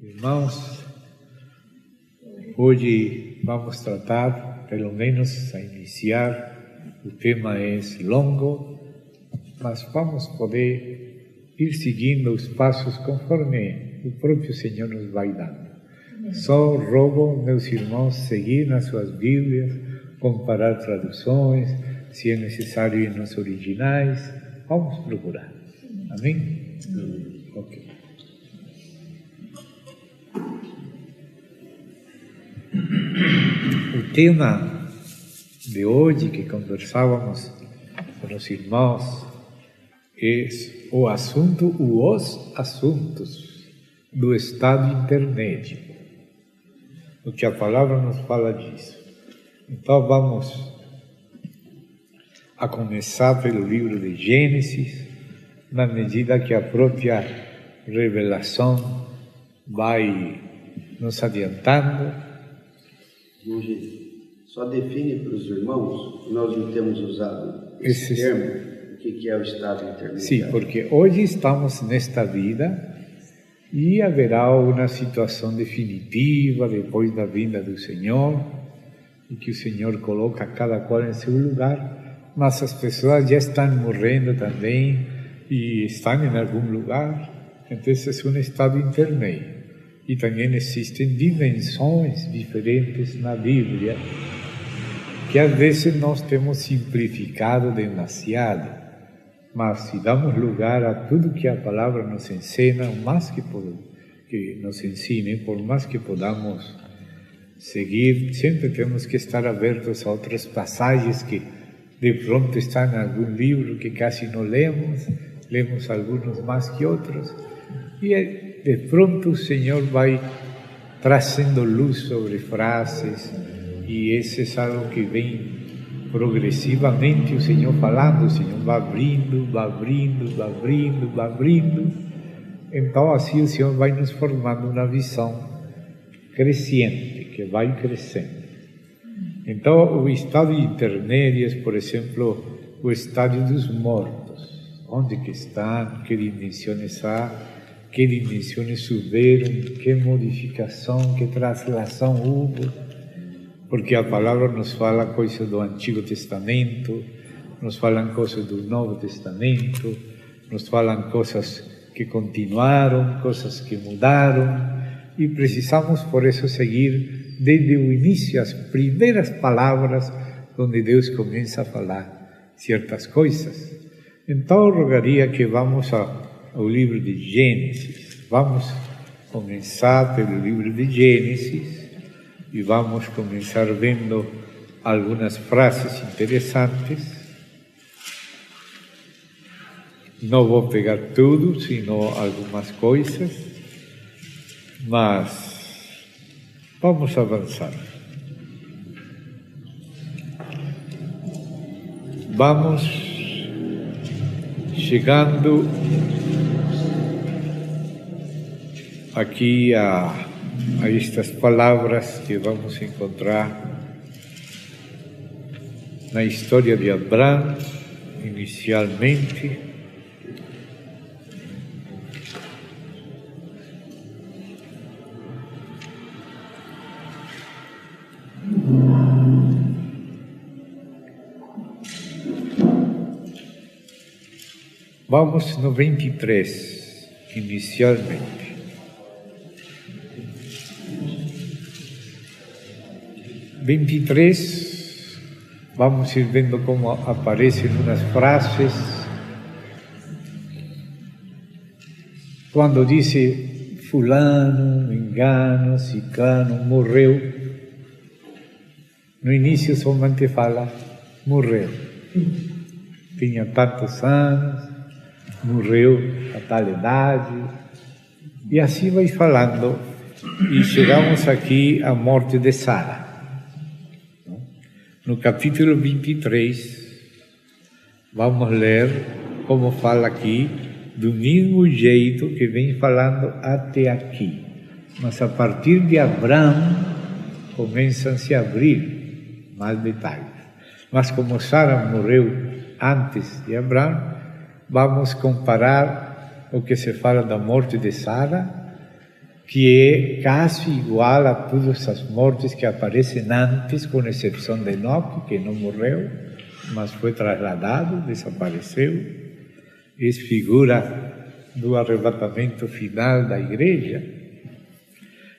Irmãos, hoje vamos tratar, pelo menos a iniciar, o tema é longo, mas vamos poder ir seguindo os passos conforme o próprio Senhor nos vai dando. Só rogo, meus irmãos, seguir nas suas Bíblias, comparar traduções, se é necessário ir nos originais, vamos procurar. Amém? Ok. O tema de hoje que conversávamos com os irmãos é os assuntos do estado intermédio. O que a palavra nos fala disso. Então vamos a começar pelo livro de Gênesis, na medida que a própria revelação vai nos adiantando. Só define para os irmãos, nós não temos usado esse termo, o que é o estado intermediário. Sim, porque hoje estamos nesta vida e haverá uma situação definitiva depois da vinda do Senhor, e que o Senhor coloca cada qual em seu lugar, mas as pessoas já estão morrendo também e estão em algum lugar, então esse é um estado intermédio. E também existem dimensões diferentes na Bíblia, que às vezes nós temos simplificado demasiado, mas se damos lugar a tudo que a palavra nos ensina, o mais que nos ensine, por mais que podamos seguir, sempre temos que estar abertos a outras passagens que de pronto estão em algum livro que quase não lemos alguns mais que outros, e de pronto o Senhor vai trazendo luz sobre frases, e esse é algo que vem progressivamente o Senhor falando, o Senhor vai abrindo, então assim o Senhor vai nos formando uma visão crescente, que vai crescendo. Então o estado intermédio, por exemplo, o estado dos mortos, onde que estão, que dimensões há, que dimensões subiram, que modificação, que translação houve, porque a palavra nos fala coisas do Antigo Testamento, nos falam coisas do Novo Testamento, nos falam coisas que continuaram, coisas que mudaram, e precisamos por isso seguir desde o início as primeiras palavras onde Deus começa a falar certas coisas. Então eu rogaria que vamos ao livro de Gênesis. Vamos começar pelo livro de Gênesis e vamos começar vendo algumas frases interessantes. Não vou pegar tudo, senão algumas coisas, mas vamos avançar. Vamos chegando aqui a estas palavras que vamos encontrar na história de Abraão, inicialmente. Vamos no 23, inicialmente. Vamos ir vendo como aparecem umas frases. Quando diz fulano, engano, ciclano, morreu, no início somente fala morreu. Tinha tantos anos, morreu a tal idade, e assim vai falando, e chegamos aqui à morte de Sara. No capítulo 23, vamos ler como fala aqui, do mesmo jeito que vem falando até aqui. Mas a partir de Abraão, começam a se abrir mais detalhes. Mas como Sara morreu antes de Abraão, vamos comparar o que se fala da morte de Sara que é quase igual a todas as mortes que aparecem antes, com exceção de Enoque, que não morreu, mas foi trasladado, desapareceu. É figura do arrebatamento final da igreja.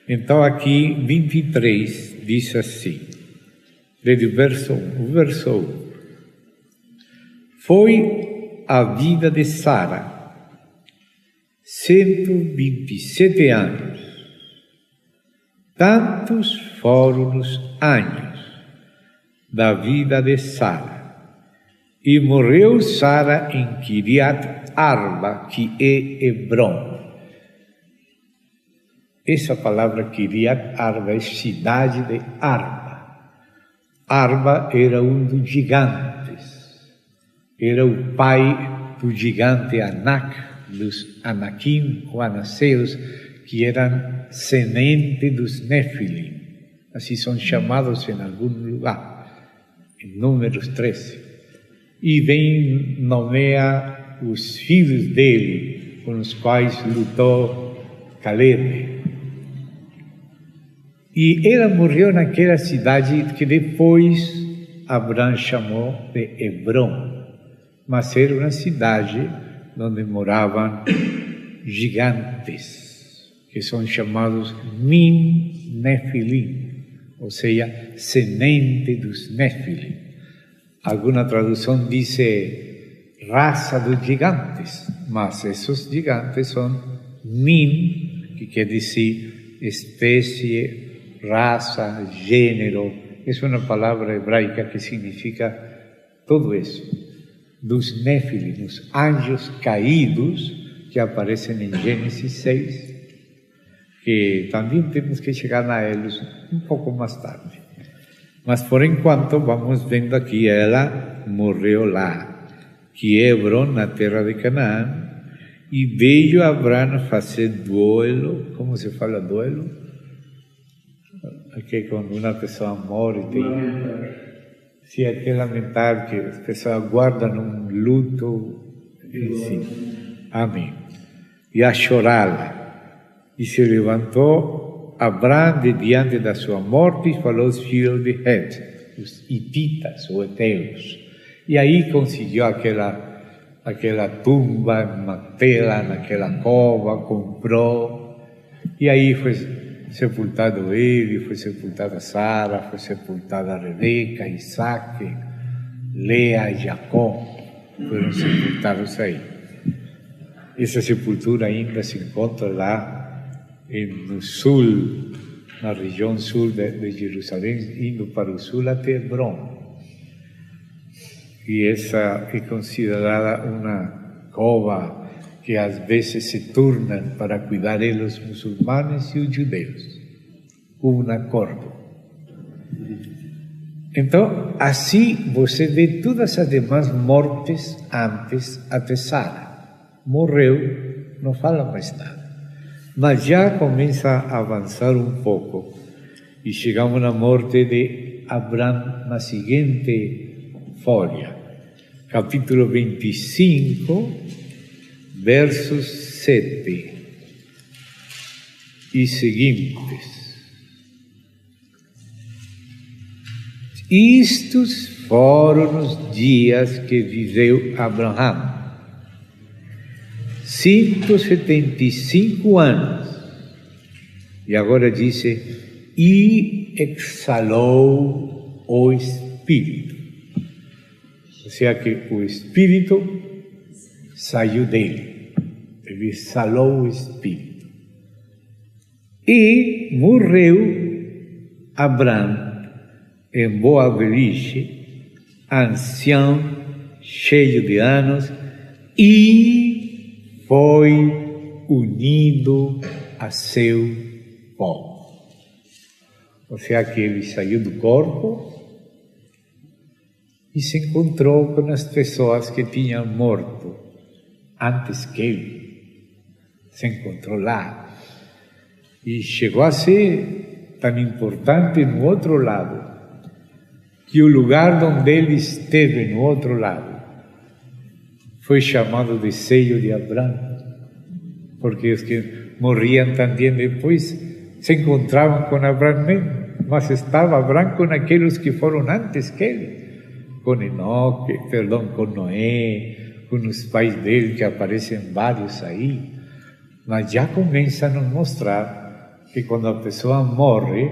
Então aqui 23 diz assim, desde o verso 1. Foi a vida de Sara, 127 anos. Tantos foram os anos da vida de Sara. E morreu Sara em Kiriat Arba, que é Hebrom. Essa palavra Kiriat Arba é cidade de Arba. Arba era um dos gigantes. Era o pai do gigante Anak, dos Anakim ou Anaseus, que eram semente dos Nefilim. Assim são chamados em algum lugar, em Números 13. E vem nomear os filhos dele, com os quais lutou Caleb. E ela morreu naquela cidade que depois Abraão chamou de Hebrom, mas era uma cidade onde moravam gigantes, que são chamados Min Nefilim, ou seja, semente dos Nefilim. Alguma tradução diz raça dos gigantes, mas esses gigantes são Min, que quer dizer espécie, raça, gênero. É uma palavra hebraica que significa tudo isso. Dos Nefilim, os anjos caídos, que aparecem em Gênesis 6, que também temos que chegar a eles um pouco mais tarde. Mas, por enquanto, vamos vendo aqui, ela morreu lá, que é Hebrom, na terra de Canaã, e veio Abraão fazer duelo. Como se fala duelo? Aqui é quando uma pessoa morre, tem... Se é que lamentar, que as pessoas guardam um luto, assim. Amém. E a chorá-la. E se levantou Abraão de diante da sua morte e falou aos filhos de Het, os hititas ou heteus. E aí conseguiu aquela tumba em Macpela, naquela cova, comprou. E aí foi sepultado ele, foi sepultada Sara, foi sepultada Rebeca, Isaac, Lea e Jacó. Foram sepultados aí. Essa sepultura ainda se encontra lá no sul, na região sul de Jerusalém, indo para o sul até Hebrom. E essa é considerada uma cova que às vezes se tornam para cuidar dos muçulmanos e os judeus. Um acordo. Então, assim você vê todas as demais mortes antes até Sara. Morreu, não fala mais nada. Mas já começa a avançar um pouco e chegamos na morte de Abraão na seguinte folha, capítulo 25, versos 7 e seguintes. Estes foram os dias que viveu Abraão. 175 anos. E agora diz, e exalou o Espírito. Ou seja, que o Espírito saiu dele. Ele exalou o Espírito. E morreu Abraão em boa velhice, ancião, cheio de anos, e foi unido a seu povo. Ou seja, que ele saiu do corpo e se encontrou com as pessoas que tinham morto antes que ele. Se encontrou lá. E chegou a ser tão importante no outro lado, que o lugar onde ele esteve no outro lado foi chamado de seio de Abraão, porque morriam também depois, se encontravam com Abraão mesmo, mas estava Abraão com aqueles que foram antes que ele, com Enoque, com Noé, com os pais dele, que aparecem vários aí. Mas já começa a nos mostrar que quando a pessoa morre,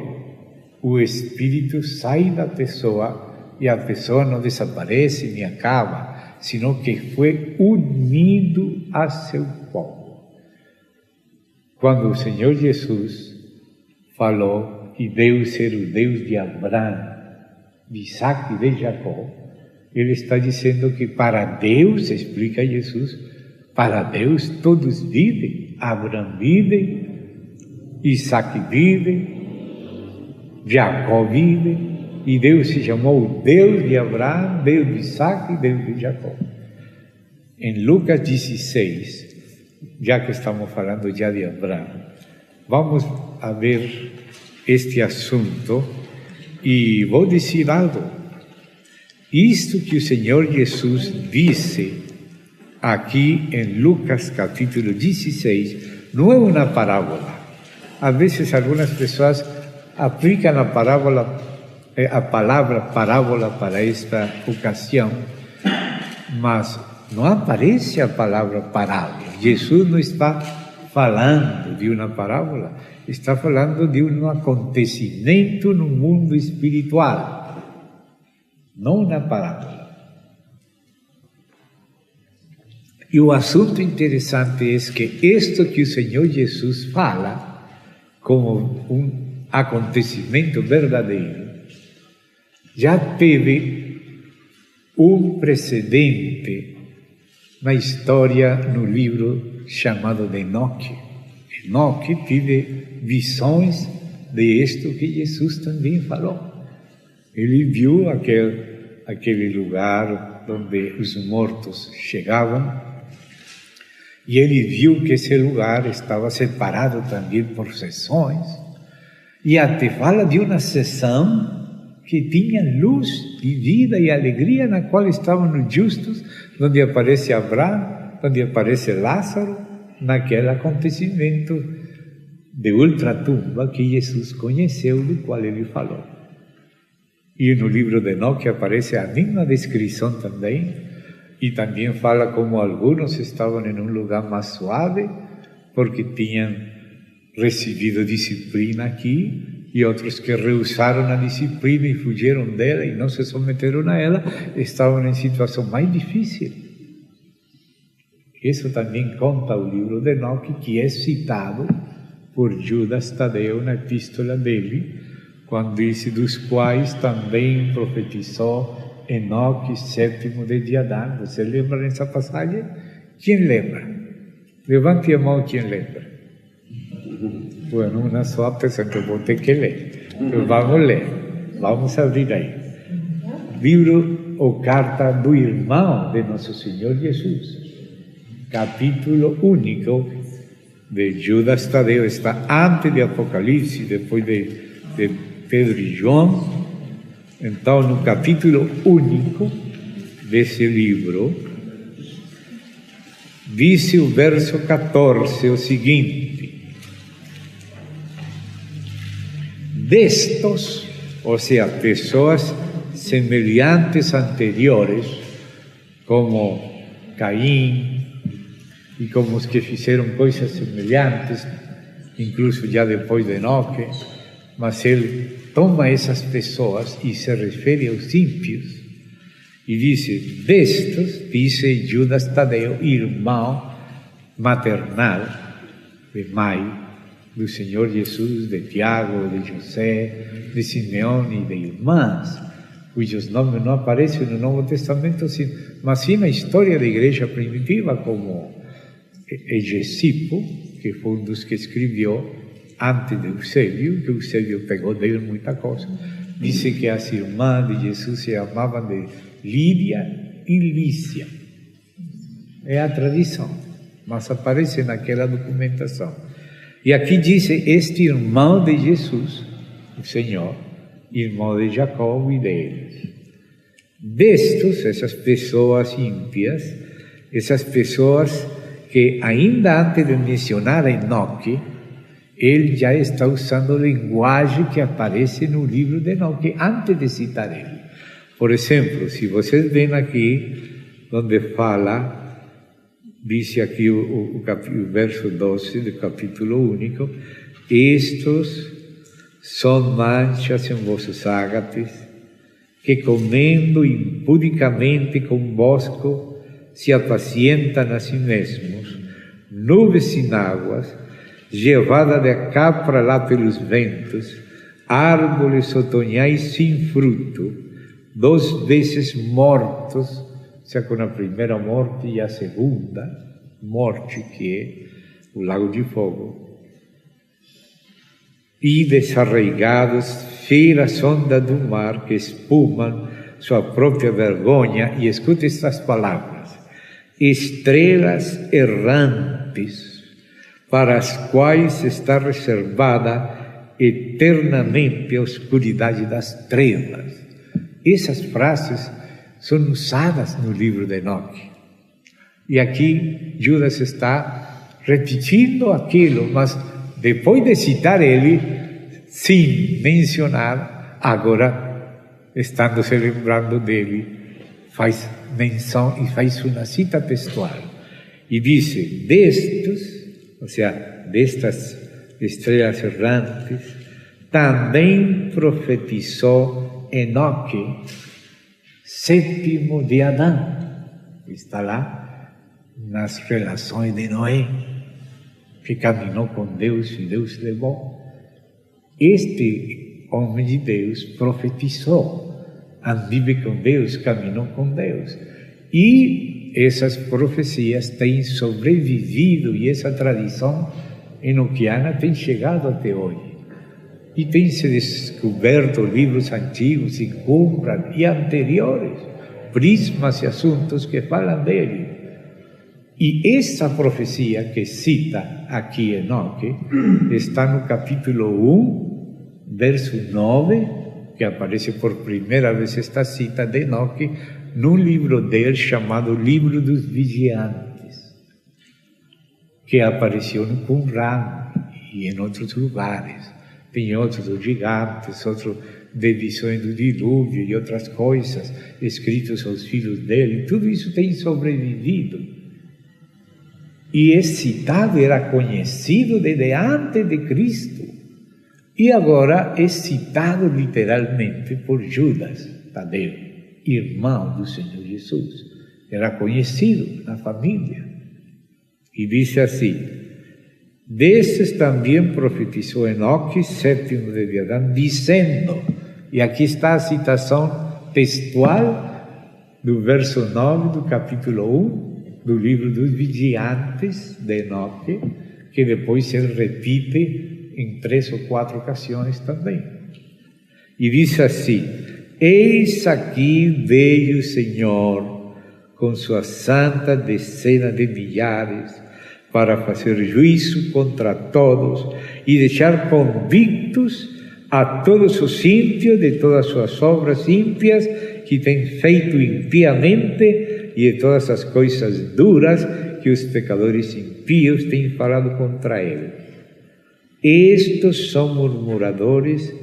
o espírito sai da pessoa e a pessoa não desaparece nem acaba, sino que foi unido a seu povo. Quando o Senhor Jesus falou que Deus era o Deus de Abraão, de Isaac e de Jacó, ele está dizendo que para Deus, explica Jesus, para Deus todos vivem. Abraão vive, Isaac vive, Jacó vive, e Deus se chamou Deus de Abraão, Deus de Isaac e Deus de Jacó. Em Lucas 16, já que estamos falando já de Abraão, vamos a ver este assunto e vou dizer algo. Isto que o Senhor Jesus disse aqui em Lucas capítulo 16 não é uma parábola. Às vezes algumas pessoas aplicam a parábola, a palavra parábola para esta ocasião, mas não aparece a palavra parábola. Jesus não está falando de uma parábola, está falando de um acontecimento no mundo espiritual, não uma parábola. E o assunto interessante é que isto que o Senhor Jesus fala como um acontecimento verdadeiro já teve um precedente na história no livro chamado de Enoque. Enoque teve visões de isto que Jesus também falou. Ele viu aquele lugar onde os mortos chegavam, e ele viu que esse lugar estava separado também por seções, e até fala de uma seção que tinha luz e vida e alegria, na qual estavam os justos, onde aparece Abraão, onde aparece Lázaro, naquele acontecimento de ultratumba que Jesus conheceu, do qual ele falou. E no livro de Enoque aparece a mesma descrição também, e também fala como alguns estavam em um lugar mais suave, porque tinham recebido disciplina aqui, e outros que rehusaram a disciplina e fugiram dela e não se submeteram a ela, estavam em situação mais difícil. Isso também conta o livro de Enoque, que é citado por Judas Tadeu na epístola dele, quando disse: dos quais também profetizou Enoque, sétimo de Adão. Você lembra dessa passagem? Quem lembra? Levante a mão quem lembra. Bueno, uma só pessoa que eu vou ter que ler. Então, vamos ler. Vamos abrir aí. Livro ou carta do irmão de Nosso Senhor Jesus. Capítulo único de Judas Tadeu. Está antes de Apocalipse, depois de Pedro e João. Então, no capítulo único desse livro, diz o verso 14 o seguinte: destos, ou seja, pessoas semelhantes anteriores, como Caim, e como os que fizeram coisas semelhantes, incluso já depois de Enoque, mas ele toma essas pessoas e se refere aos ímpios e diz: destes, disse Judas Tadeu, irmão maternal de mãe do Senhor Jesus, de Tiago, de José, de Simeão e de irmãs, cujos nomes não aparecem no Novo Testamento, mas sim na história da igreja primitiva, como Egesipo, que foi um dos que escreveu antes de Eusébio, que Eusébio pegou dele muita coisa. Disse que as irmãs de Jesus se chamavam de Lídia e Lícia. É a tradição, mas aparece naquela documentação. E aqui diz: este irmão de Jesus, o Senhor, irmão de Jacó e deles. Destes, essas pessoas ímpias, essas pessoas que ainda antes de mencionar Enoque, ele já está usando a linguagem que aparece no livro de Enoque, antes de citar ele. Por exemplo, se vocês veem aqui, onde fala, diz aqui o verso 12 do capítulo único, estes são manchas em vossos ágates, que comendo impudicamente convosco se apacientam a si mesmos, nuvens sem águas, levada de cá para lá pelos ventos, árvores otoñais sem fruto, 2 vezes mortos, ou seja, com a primeira morte e a segunda morte, que é o lago de fogo, e desarraigados, feras ondas do mar que espumam sua própria vergonha, e escute estas palavras, estrelas errantes, para as quais está reservada eternamente a oscuridade das trevas. Essas frases são usadas no livro de Enoque. E aqui Judas está repetindo aquilo, mas depois de citar ele, sem mencionar, agora, estando se lembrando dele, faz menção e faz uma cita textual. E diz, destes, ou seja, destas estrelas errantes, também profetizou Enoque, sétimo de Adão. Está lá nas relações de Noé, que caminhou com Deus e Deus levou. Este homem de Deus profetizou, andou com Deus, caminhou com Deus. E essas profecias têm sobrevivido, e essa tradição enoquiana tem chegado até hoje. E tem se descoberto livros antigos e Qumran e anteriores, prismas e assuntos que falam dele. E essa profecia que cita aqui Enoque está no capítulo 1, verso 9, que aparece por primeira vez esta cita de Enoque, num livro dele chamado Livro dos Vigiantes, que apareceu no Qumran e em outros lugares. Tem outros dos gigantes, outros de visões do dilúvio e outras coisas escritos aos filhos dele. Tudo isso tem sobrevivido. E é citado, era conhecido desde antes de Cristo. E agora é citado literalmente por Judas Tadeu, irmão do Senhor Jesus. Era conhecido na família. E disse assim, desses também profetizou Enoque, sétimo de Adão, dizendo, e aqui está a citação textual do verso 9 do capítulo 1, do livro dos Vigiantes de Enoque, que depois ele repite em 3 ou 4 ocasiões também. E diz assim, eis aqui veio o Senhor com sua santa decena de milhares para fazer juízo contra todos e deixar convictos a todos os ímpios de todas suas obras ímpias que têm feito impiamente e de todas as coisas duras que os pecadores impíos têm falado contra ele. Estes são murmuradores,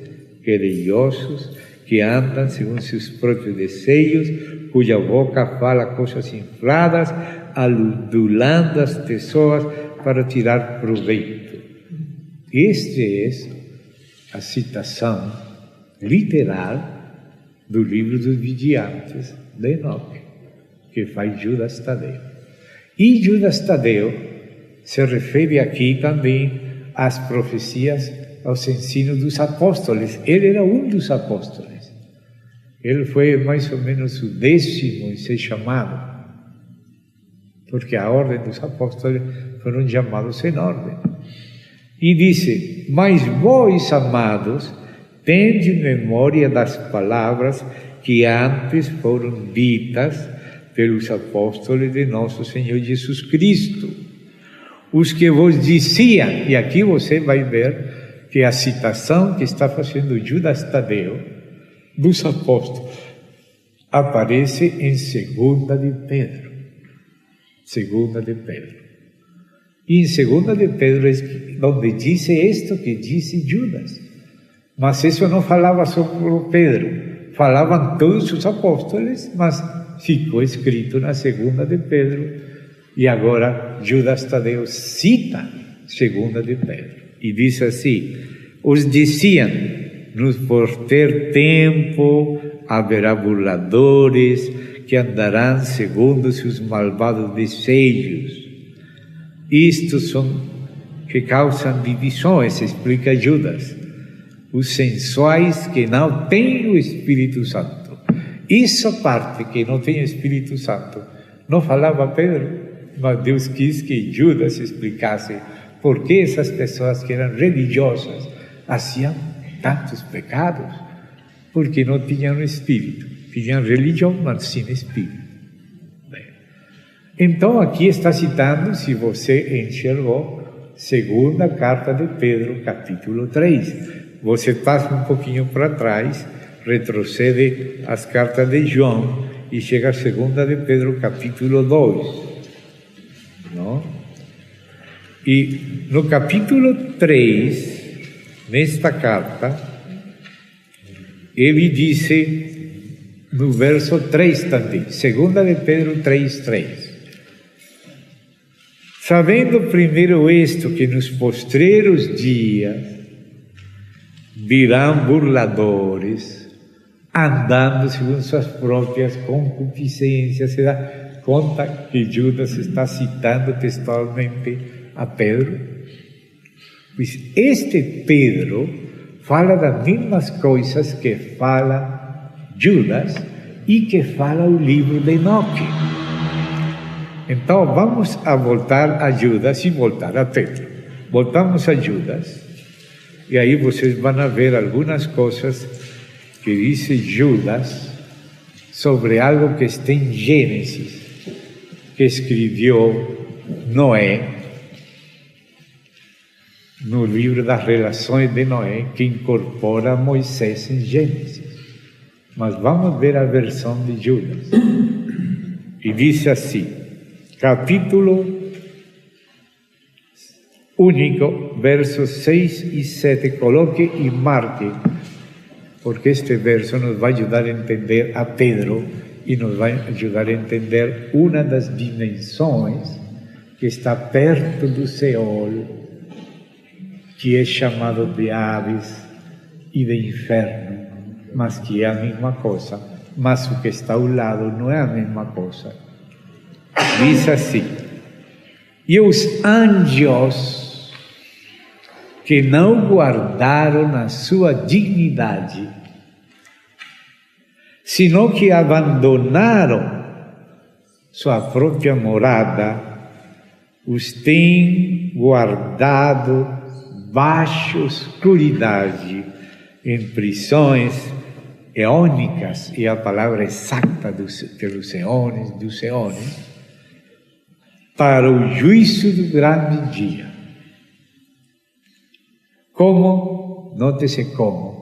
querelhosos, que andam segundo seus próprios desejos, cuja boca fala coisas infladas, adulando as pessoas para tirar proveito. Esta é a citação literal do livro dos Vigiantes de Enoque, que faz Judas Tadeu. E Judas Tadeu se refere aqui também às profecias, aos ensinos dos apóstolos. Ele era um dos apóstolos. Ele foi mais ou menos o 10º em ser chamado, porque a ordem dos apóstolos foram chamados em ordem. E disse, mas vós, amados, tende memória das palavras que antes foram ditas pelos apóstolos de nosso Senhor Jesus Cristo, os que vos diziam, e aqui você vai ver que a citação que está fazendo Judas Tadeu dos apóstolos aparece em 2 de Pedro. 2 de Pedro. E em 2 de Pedro é onde diz isto que disse Judas. Mas isso não falava só por Pedro, falavam todos os apóstolos, mas ficou escrito na 2 de Pedro. E agora Judas Tadeu cita 2 de Pedro. E diz assim: os diziam, por ter tempo haverá burladores que andarão segundo seus malvados desejos. Estes são que causam divisões, explica Judas. Os sensuais que não têm o Espírito Santo. Essa parte que não tem o Espírito Santo, não falava Pedro, mas Deus quis que Judas explicasse por que essas pessoas que eram religiosas faziam tantos pecados, porque não tinham Espírito. Tinham religião, mas sem Espírito. Então aqui está citando, se você enxergou, 2ª carta de Pedro, capítulo 3. Você passa um pouquinho para trás, retrocede as cartas de João e chega a 2 de Pedro, capítulo 2. Não? E no capítulo 3, nesta carta, ele disse, no verso 3 também, 2 de Pedro 3:3. Sabendo primeiro isto, que nos postreiros dias virão burladores, andando segundo suas próprias concupiscências. Se dá conta que Judas está citando textualmente a Pedro? Pois este Pedro fala das mesmas coisas que fala Judas e que fala o livro de Enoque. Então vamos a voltar a Judas e voltar a Pedro. Voltamos a Judas e aí vocês vão ver algumas coisas que diz Judas sobre algo que está em Gênesis, que escreveu Noé, no livro das relações de Noé, que incorpora Moisés em Gênesis. Mas vamos ver a versão de Judas. E diz assim, capítulo único, versos 6 e 7, coloque e marque, porque este verso nos vai ajudar a entender a Pedro e nos vai ajudar a entender uma das dimensões que está perto do Seol, que é chamado de Hades e de inferno, mas que é a mesma coisa, mas o que está ao lado não é a mesma coisa. Diz assim, e os anjos que não guardaram a sua dignidade, senão que abandonaram sua própria morada, os têm guardado baixo escuridade, em prisões eônicas, e a palavra exata pelos eões, dos eões, para o juízo do grande dia. Como? Note-se como.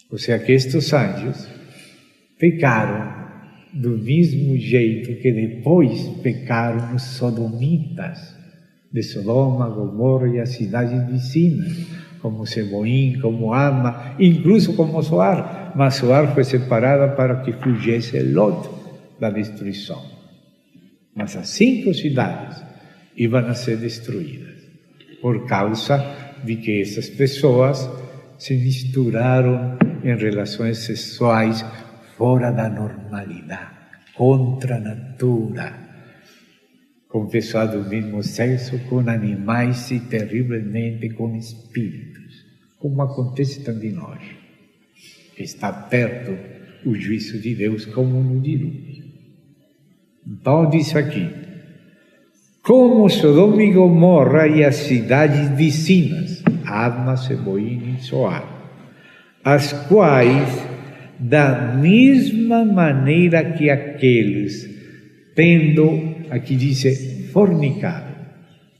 Ou seja, que estes anjos pecaram do mesmo jeito que depois pecaram os sodomitas de Sodoma, Gomorra e as cidades vizinhas, como Seboim, como Ama, incluso como Zoar. Mas Zoar foi separada para que fugisse Lot da destruição. Mas as 5 cidades iam a ser destruídas, por causa de que essas pessoas se misturaram em relações sexuais fora da normalidade, contra a natura, com pessoas do mesmo sexo, com animais e terrivelmente com espíritos, como acontece também hoje, que está perto o juízo de Deus como no dilúvio. Então diz aqui, como Sodoma e Gomorra e as cidades vizinhas, Adma, Seboim e Zoar, as quais, da mesma maneira que aqueles, tendo, aqui diz, fornicado,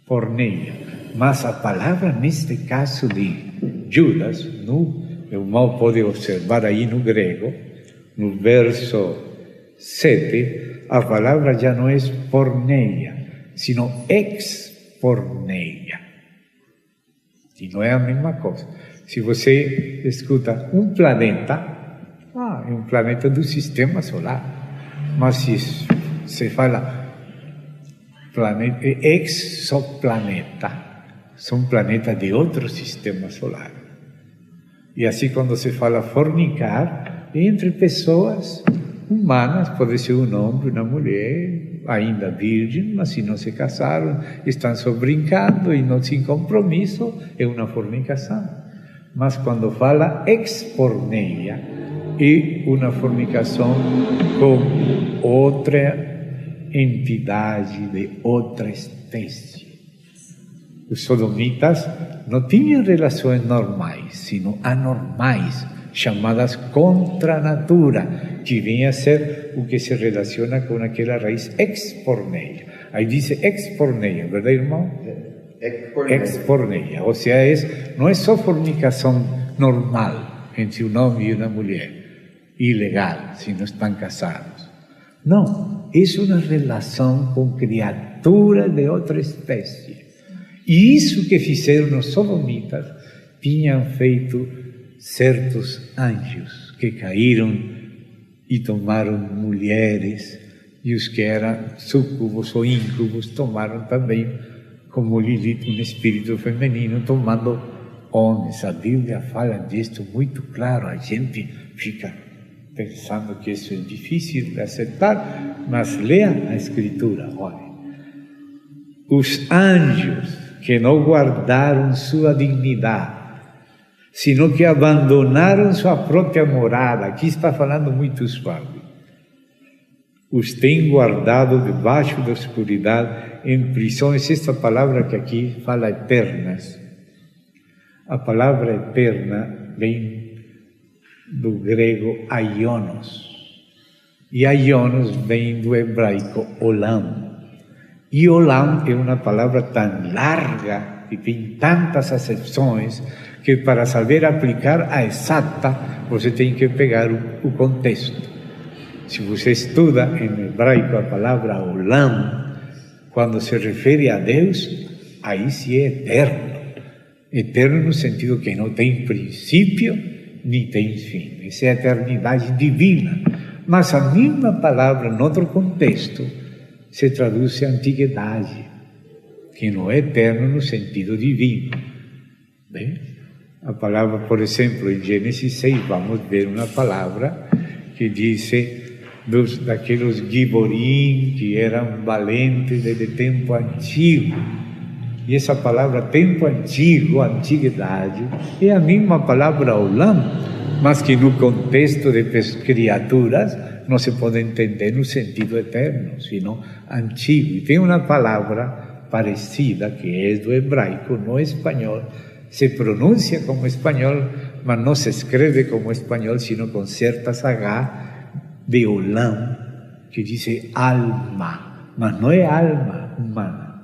porneia, mas a palavra neste caso de Judas, o irmão pode observar aí no grego, no verso 7, a palavra já não é porneia, sino ex porneia. E não é a mesma coisa. Se você escuta um planeta, é um planeta do sistema solar. Mas se você fala planeta, exoplaneta, são planetas de outro sistema solar. E assim, quando se fala fornicar, entre pessoas humanas, pode ser um homem, uma mulher, ainda virgem, mas se não se casaram, estão só brincando e não sem compromisso, é uma fornicação. Mas quando fala exporneia, é uma fornicação com outra entidade de outra espécie. Os sodomitas não tinham relações normais, sino anormais, chamadas contra a natura, que vem a ser o que se relaciona com aquela raiz exporneia. Aí diz exporneia, verdade, irmão? Exporneia. Ou seja, não é só fornicação normal entre um homem e uma mulher, ilegal, se não estão casados. Não, é uma relação com criaturas de outra espécie. E isso que fizeram os sodomitas, tinham feito certos anjos que caíram e tomaram mulheres, e os que eram súcubos ou íncubos tomaram também, como Lilith, um espírito feminino, tomando homens. A Bíblia fala disto muito claro, a gente fica pensando que isso é difícil de aceitar, mas leia a Escritura, olha. Os anjos que não guardaram sua dignidade, sino que abandonaram sua própria morada. Aqui está falando muito suave. Os tem guardado debaixo da escuridade, em prisões. Esta palavra que aqui fala eternas. A palavra eterna vem do grego aionos. E aionos vem do hebraico olam. E olam é uma palavra tão larga e tem tantas acepções que para saber aplicar a exata, você tem que pegar o contexto. Se você estuda em hebraico a palavra olam, quando se refere a Deus, aí sim é eterno. Eterno no sentido que não tem princípio, nem tem fim. Essa é a eternidade divina. Mas a mesma palavra, em outro contexto, se traduz a antiguidade, que não é eterno no sentido divino. Bem? A palavra, por exemplo, em Gênesis 6, vamos ver uma palavra que diz daqueles giborim que eram valentes de tempo antigo. E essa palavra tempo antigo, antiguidade, é a mesma palavra olam, mas que no contexto de criaturas não se pode entender no sentido eterno, sino antigo. E tem uma palavra parecida que é do hebraico, no espanhol, se pronuncia como espanhol, mas não se escreve como espanhol, sino com certas H de olam, que diz alma, mas não é alma humana.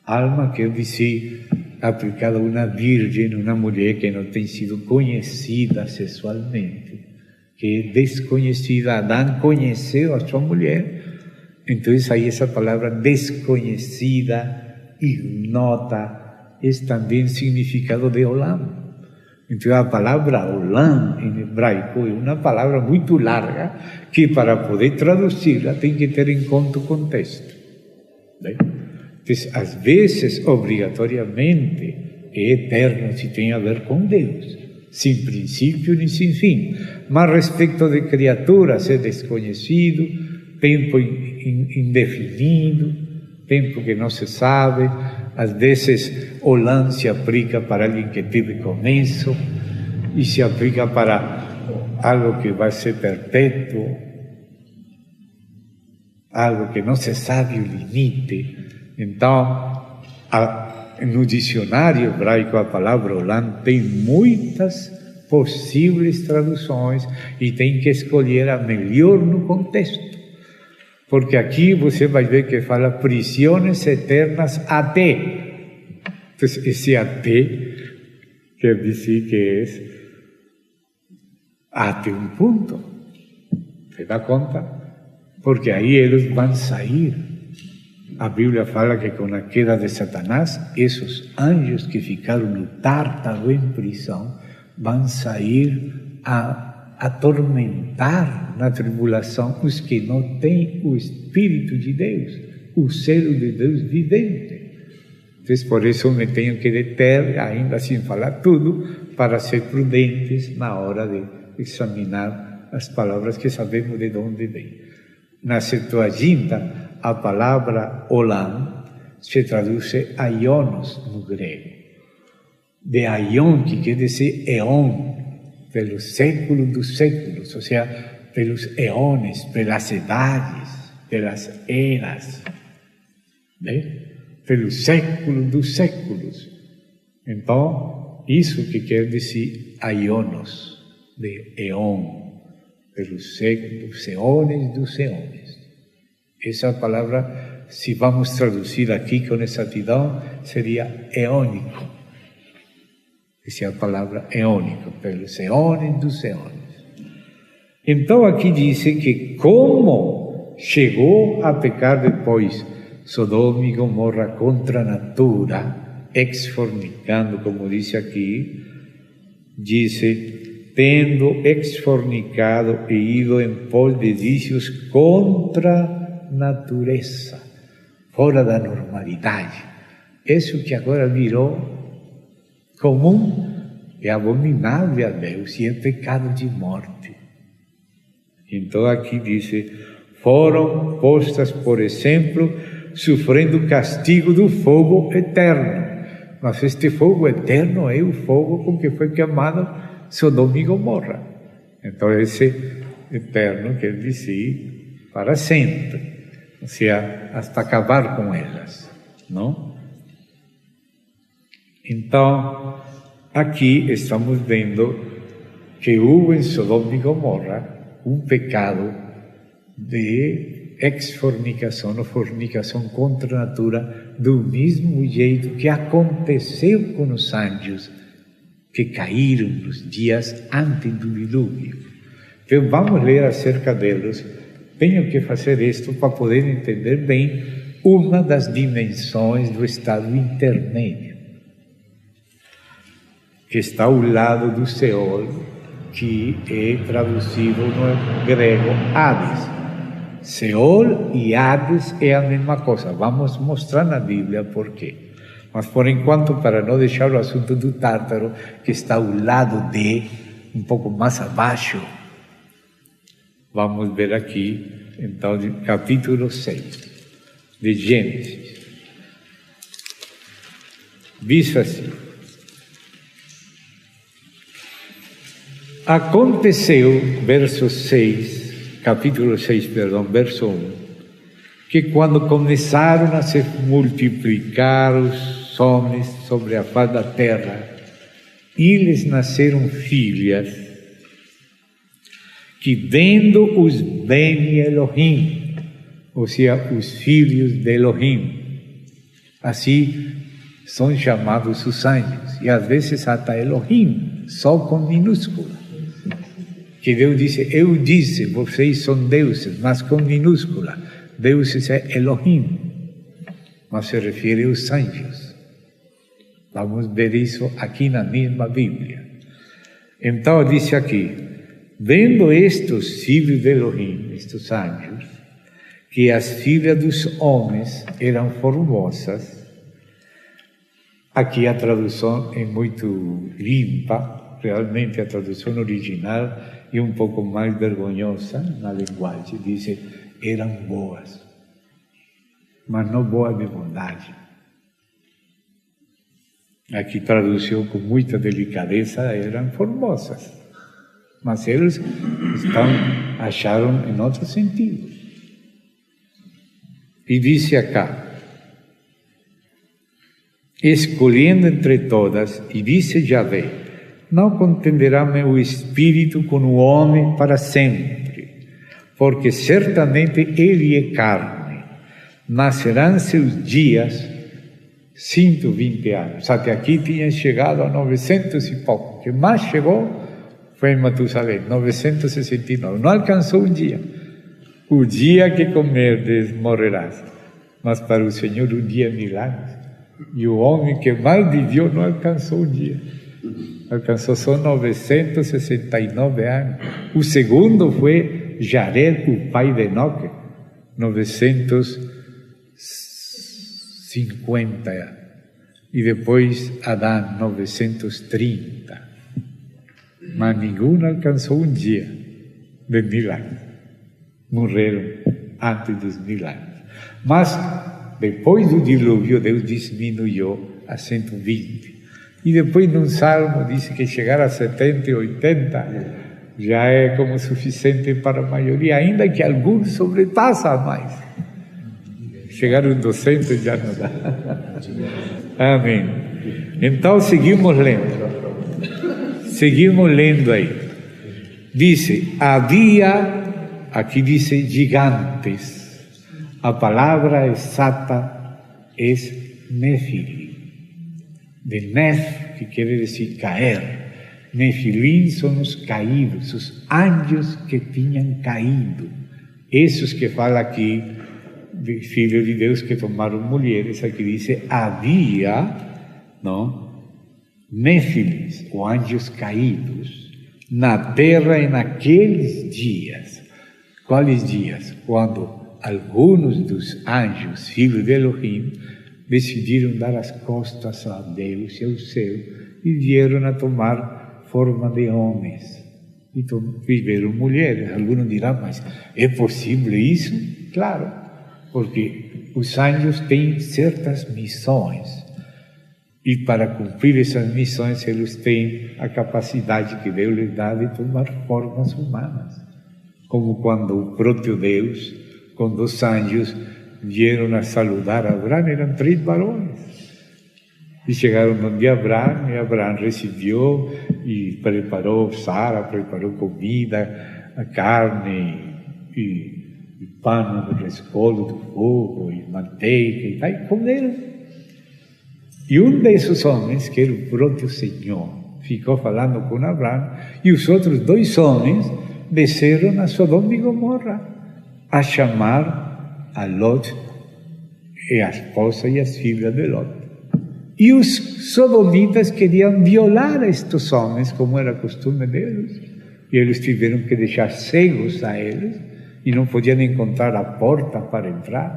Alma quer dizer aplicada a uma virgem, uma mulher que não tem sido conhecida sexualmente, que é desconhecida. Adão conheceu a sua mulher, então aí essa palavra desconhecida, ignota, é também significado de olam. Então a palavra olam em hebraico é uma palavra muito larga que para poder traduzi-la tem que ter em conta o contexto. Bem? Então, às vezes, obrigatoriamente, é eterno se tem a ver com Deus, sem princípio nem sem fim. Mas respeito de criaturas é desconhecido, tempo indefinido, tempo que não se sabe. Às vezes, olam se aplica para alguém que teve começo e se aplica para algo que vai ser perpétuo, algo que não se sabe o limite. Então, no dicionário hebraico, a palavra olam tem muitas possíveis traduções e tem que escolher a melhor no contexto. Porque aqui você vai ver que fala prisões eternas até. Então, esse até quer dizer que é até um ponto. ¿Se dá conta? Porque aí eles vão sair. a Bíblia fala que com a queda de Satanás, esses anjos que ficaram no Tártaro em prisão, vão sair a atormentar na tribulação os que não têm o Espírito de Deus, o selo de Deus vivente. Então, por isso me tenho que deter, ainda sem falar tudo, para ser prudentes na hora de examinar as palavras que sabemos de onde vêm. Na Septuaginta, a palavra olam se traduz aionos no grego. De aion, que quer dizer eon, pelos séculos dos séculos, ou seja, pelos eones, pelas idades, pelas eras, né? Pelos séculos dos séculos. Então, isso que quer dizer aionos, de eon, pelos séculos, eones dos eones. Essa palavra, se vamos traduzir aqui com exatidão, seria eônico. Essa é a palavra eônico, pelos eones dos eones. Então aqui diz que como chegou a pecar depois Sodoma e Gomorra contra a natura, exfornicando, como diz aqui, diz, tendo exfornicado e ido em pos de vícios contra a natureza, fora da normalidade. Isso que agora virou comum é abominável a Deus e é pecado de morte. Então aqui diz, foram postas, por exemplo, sofrendo o castigo do fogo eterno. Mas este fogo eterno é o fogo com que foi queimado Sodoma e Gomorra. Então esse eterno quer dizer para sempre, ou seja, hasta acabar com elas, não? Então, aqui estamos vendo que houve em Sodoma e Gomorra um pecado de exfornicação ou fornicação contra a natura, do mesmo jeito que aconteceu com os anjos que caíram nos dias antes do dilúvio. Então vamos ler acerca deles. Tenho que fazer isto para poder entender bem uma das dimensões do estado intermédio, que está ao lado do Seol, que é traduzido no grego Hades. Seol e Hades é a mesma coisa. Vamos mostrar na Bíblia por quê. Mas por enquanto, para não deixar o assunto do Tártaro, que está ao lado de, um pouco mais abaixo, vamos ver aqui, então, capítulo 6 de Gênesis. Diz assim: aconteceu, verso 6, capítulo 6, perdão, verso 1, que quando começaram a se multiplicar os homens sobre a face da terra, e lhes nasceram filhas, que vendo os bem Elohim, ou seja, os filhos de Elohim, assim são chamados os anjos, e às vezes até Elohim, só com minúscula. Que Deus disse, eu disse, vocês são deuses, mas com minúscula. Deuses é Elohim, mas se refere aos anjos. Vamos ver isso aqui na mesma Bíblia. Então disse aqui, vendo estes filhos de Elohim, estes anjos, que as filhas dos homens eram formosas, aqui a tradução é muito limpa, realmente a tradução original e um pouco mais vergonhosa na linguagem, diz, eram boas, mas não boas de bondade. Aqui traduziu com muita delicadeza, eram formosas, mas eles acharam em outro sentido. E disse acá, escolhendo entre todas, e disse Yahvé, não contenderá meu espírito com o homem para sempre, porque certamente ele é carne, nascerão seus dias 120 anos. Até aqui tinha chegado a 900 e pouco, o que mais chegou foi em Matusalém, 969, não alcançou um dia. O dia que comerdes morrerás. mas para o Senhor um dia é milagre. E o homem que mais viveu não alcançou um dia. Alcançou só 969 anos. O segundo foi Jared, o pai de Enoque, 950. E depois Adão, 930. Mas nenhum alcançou um dia de milagre. Morreram antes dos milagres. Mas depois do dilúvio, Deus diminuiu a 120. E depois, num salmo, diz que chegar a 70 e 80 já é como suficiente para a maioria, ainda que alguns sobrepassam mais. Chegar a 200 já não dá. Amém. Então, seguimos lendo. Seguimos lendo aí. Dice, havia, aqui dice gigantes. A palavra exata é Nefilim. De Nef, que quer dizer cair. Nefilim são os caídos, os anjos que tinham caído. Esses que fala aqui, de filhos de Deus que tomaram mulheres, aqui diz, havia, não? Nefilim, ou anjos caídos, na terra e naqueles dias. Quais dias? Quando alguns dos anjos, filhos de Elohim, decidiram dar as costas a Deus e ao céu e vieram a tomar forma de homens. E viveram mulheres. Alguns dirão, mas é possível isso? Claro, porque os anjos têm certas missões. E para cumprir essas missões, eles têm a capacidade que Deus lhes dá de tomar formas humanas. Como quando o próprio Deus, com 2 anjos, vieram a saludar Abraão, eram 3 varões. E chegaram onde Abraão, e Abraão recebeu e preparou, Sara preparou comida, a carne, e pano do rescoldo do fogo, e manteiga, e tal, e comeram. E um desses homens, que era o próprio Senhor, ficou falando com Abraão, e os outros 2 homens desceram a Sodoma e Gomorra a chamar a Lot e a esposa e as filhas de Lot. E os sodomitas queriam violar a estes homens, como era costume deles, e eles tiveram que deixar cegos a eles, e não podiam encontrar a porta para entrar.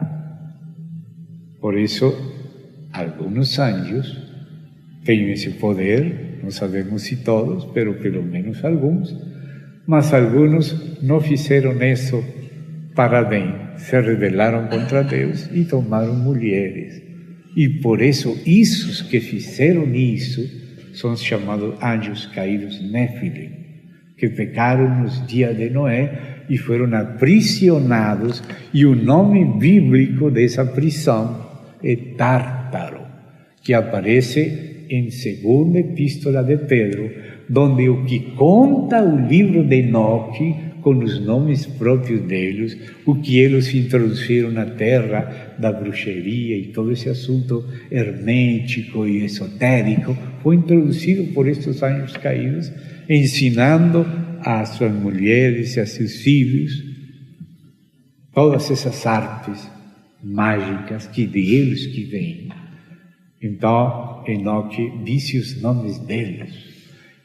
Por isso, alguns anjos têm esse poder, não sabemos se todos, mas pelo menos alguns, mas alguns não fizeram isso para bem, se rebelaram contra Deus e tomaram mulheres. E por isso, esses que fizeram isso são chamados anjos caídos Nefilim, que pecaram nos dias de Noé e foram aprisionados, e o nome bíblico dessa prisão é Tártaro, que aparece em 2ª Epístola de Pedro, onde o que conta o livro de Enoque, com os nomes próprios deles, o que eles introduziram na terra da bruxaria e todo esse assunto hermético e esotérico, foi introduzido por estes anjos caídos, ensinando às suas mulheres e a seus filhos todas essas artes mágicas que de eles que vêm. Então, Enoque disse os nomes deles,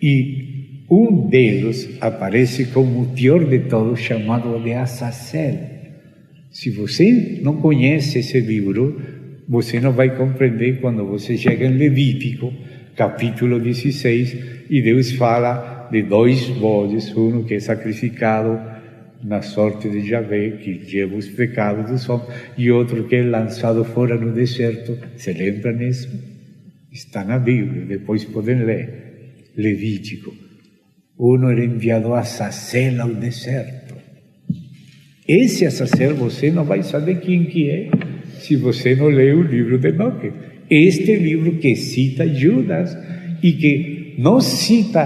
e um deles aparece como o pior de todos, chamado de Azazel. Se você não conhece esse livro, você não vai compreender quando você chega em Levítico, capítulo 16, e Deus fala de 2 bodes, um que é sacrificado na sorte de Javé, que leva os pecados dos homens, e outro que é lançado fora no deserto. Se lembra nisso? Está na Bíblia, depois podem ler. Levítico. Um era enviado a Azazel ao deserto. Esse Azazel você não vai saber quem que é se você não ler o livro de Enoque. Este livro que cita Judas e que não cita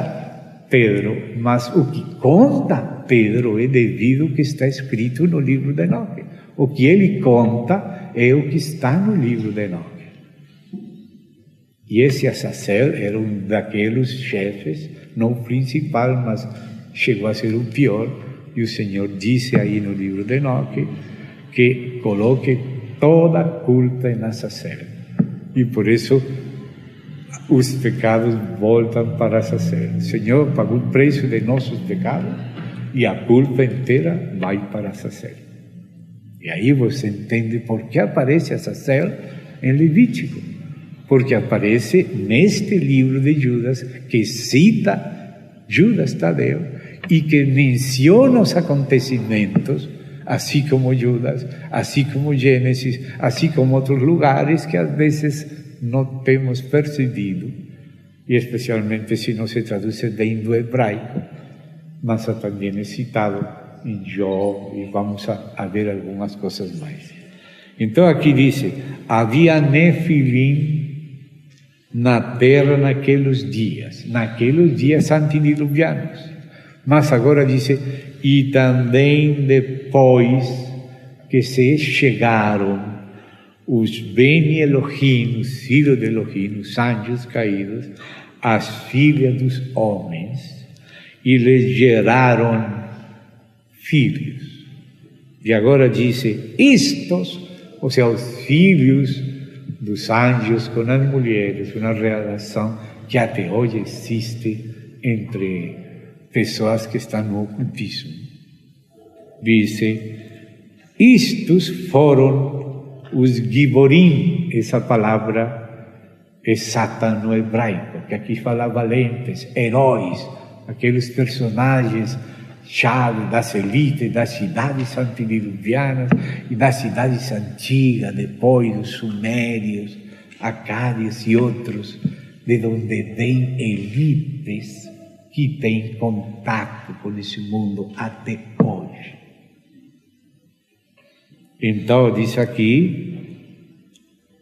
Pedro, mas o que conta Pedro é devido ao que está escrito no livro de Enoque. O que ele conta é o que está no livro de Enoque. E esse Azazel era um daqueles chefes, não o principal, mas chegou a ser o pior. E o Senhor disse aí no livro de Enoque que coloque toda culpa em Azazel. E por isso os pecados voltam para Azazel. O Senhor pagou o preço de nossos pecados e a culpa inteira vai para Azazel. E aí você entende por que aparece Azazel em Levítico. Porque aparece neste livro de Judas, que cita Judas Tadeu e que menciona os acontecimentos, assim como Judas, assim como Gênesis, assim como outros lugares que às vezes não temos percebido, e especialmente se não se traduz bem do hebraico, mas também é citado em Jó, e vamos a ver algumas coisas mais. Então aqui diz, havia nefilim na terra naqueles dias antediluvianos. Mas agora diz, e também depois que se chegaram os Ben Elohim, os filhos de Elohim, os anjos caídos, as filhas dos homens, e lhes geraram filhos. E agora diz, estes, ou seja, os filhos dos anjos com as mulheres, uma relação que até hoje existe entre pessoas que estão no ocultismo. Diz, estes foram os Giborim, essa palavra exata no hebraico, que aqui fala valentes, heróis, aqueles personagens chave das elites, das cidades antediluvianas e das cidades antigas, depois dos sumérios, acádios e outros, de onde vêm elites que têm contato com esse mundo até hoje. Então, diz aqui,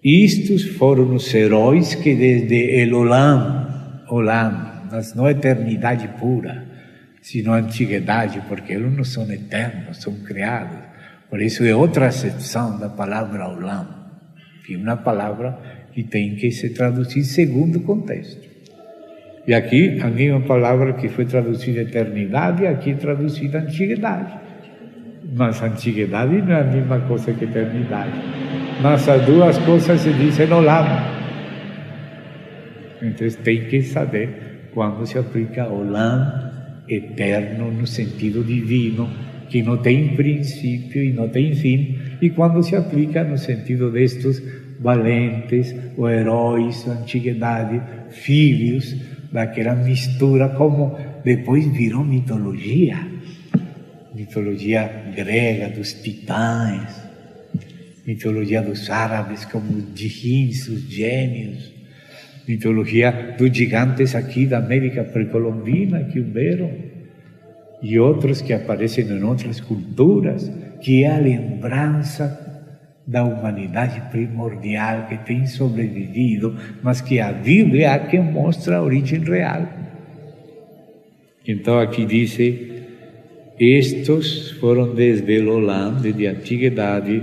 estes foram os heróis que desde Olam, mas não eternidade pura, sino a antiguidade, porque eles não são eternos, são criados. Por isso é outra acepção da palavra Olam, que é uma palavra que tem que se traduzir segundo o contexto. E aqui a mesma palavra que foi traduzida eternidade, aqui é traduzida antiguidade. Mas antiguidade não é a mesma coisa que eternidade. Mas as duas coisas se dizem Olam. Então tem que saber quando se aplica Olam, eterno no sentido divino, que não tem princípio e não tem fim, e quando se aplica no sentido destes valentes, ou heróis da antiguidade, filhos daquela mistura, como depois virou mitologia grega dos titãs, mitologia dos árabes como os djinns, os gênios, mitologia dos gigantes aqui da América precolombina que houveram, e outros que aparecem em outras culturas, que é a lembrança da humanidade primordial que tem sobrevivido, mas que a Bíblia é a que mostra a origem real. Então aqui diz, estes foram desde o Olam, desde a antiguidade,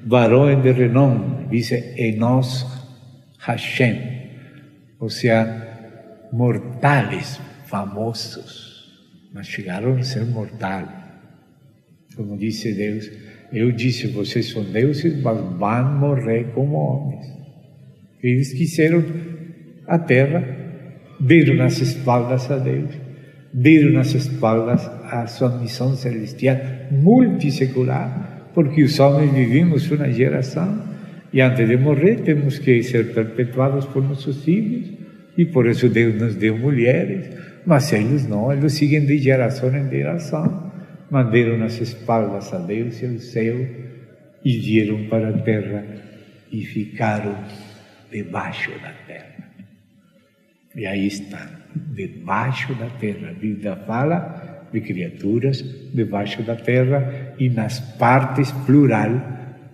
varões de renome, diz Enos Hashem, ou seja, mortais, famosos, mas chegaram a ser mortais. Como disse Deus, eu disse, vocês são deuses, mas vão morrer como homens. Eles quiseram a terra, deram nas espaldas a Deus, deram nas espaldas a sua missão celestial multissecular, porque os homens vivimos uma geração, e antes de morrer temos que ser perpetuados por nossos filhos, e por isso Deus nos deu mulheres, mas eles não, eles seguem de geração em geração, mandaram nas espaldas a Deus e ao céu, e vieram para a terra, e ficaram debaixo da terra. E aí está, debaixo da terra. A Bíblia fala de criaturas debaixo da terra e nas partes, plural,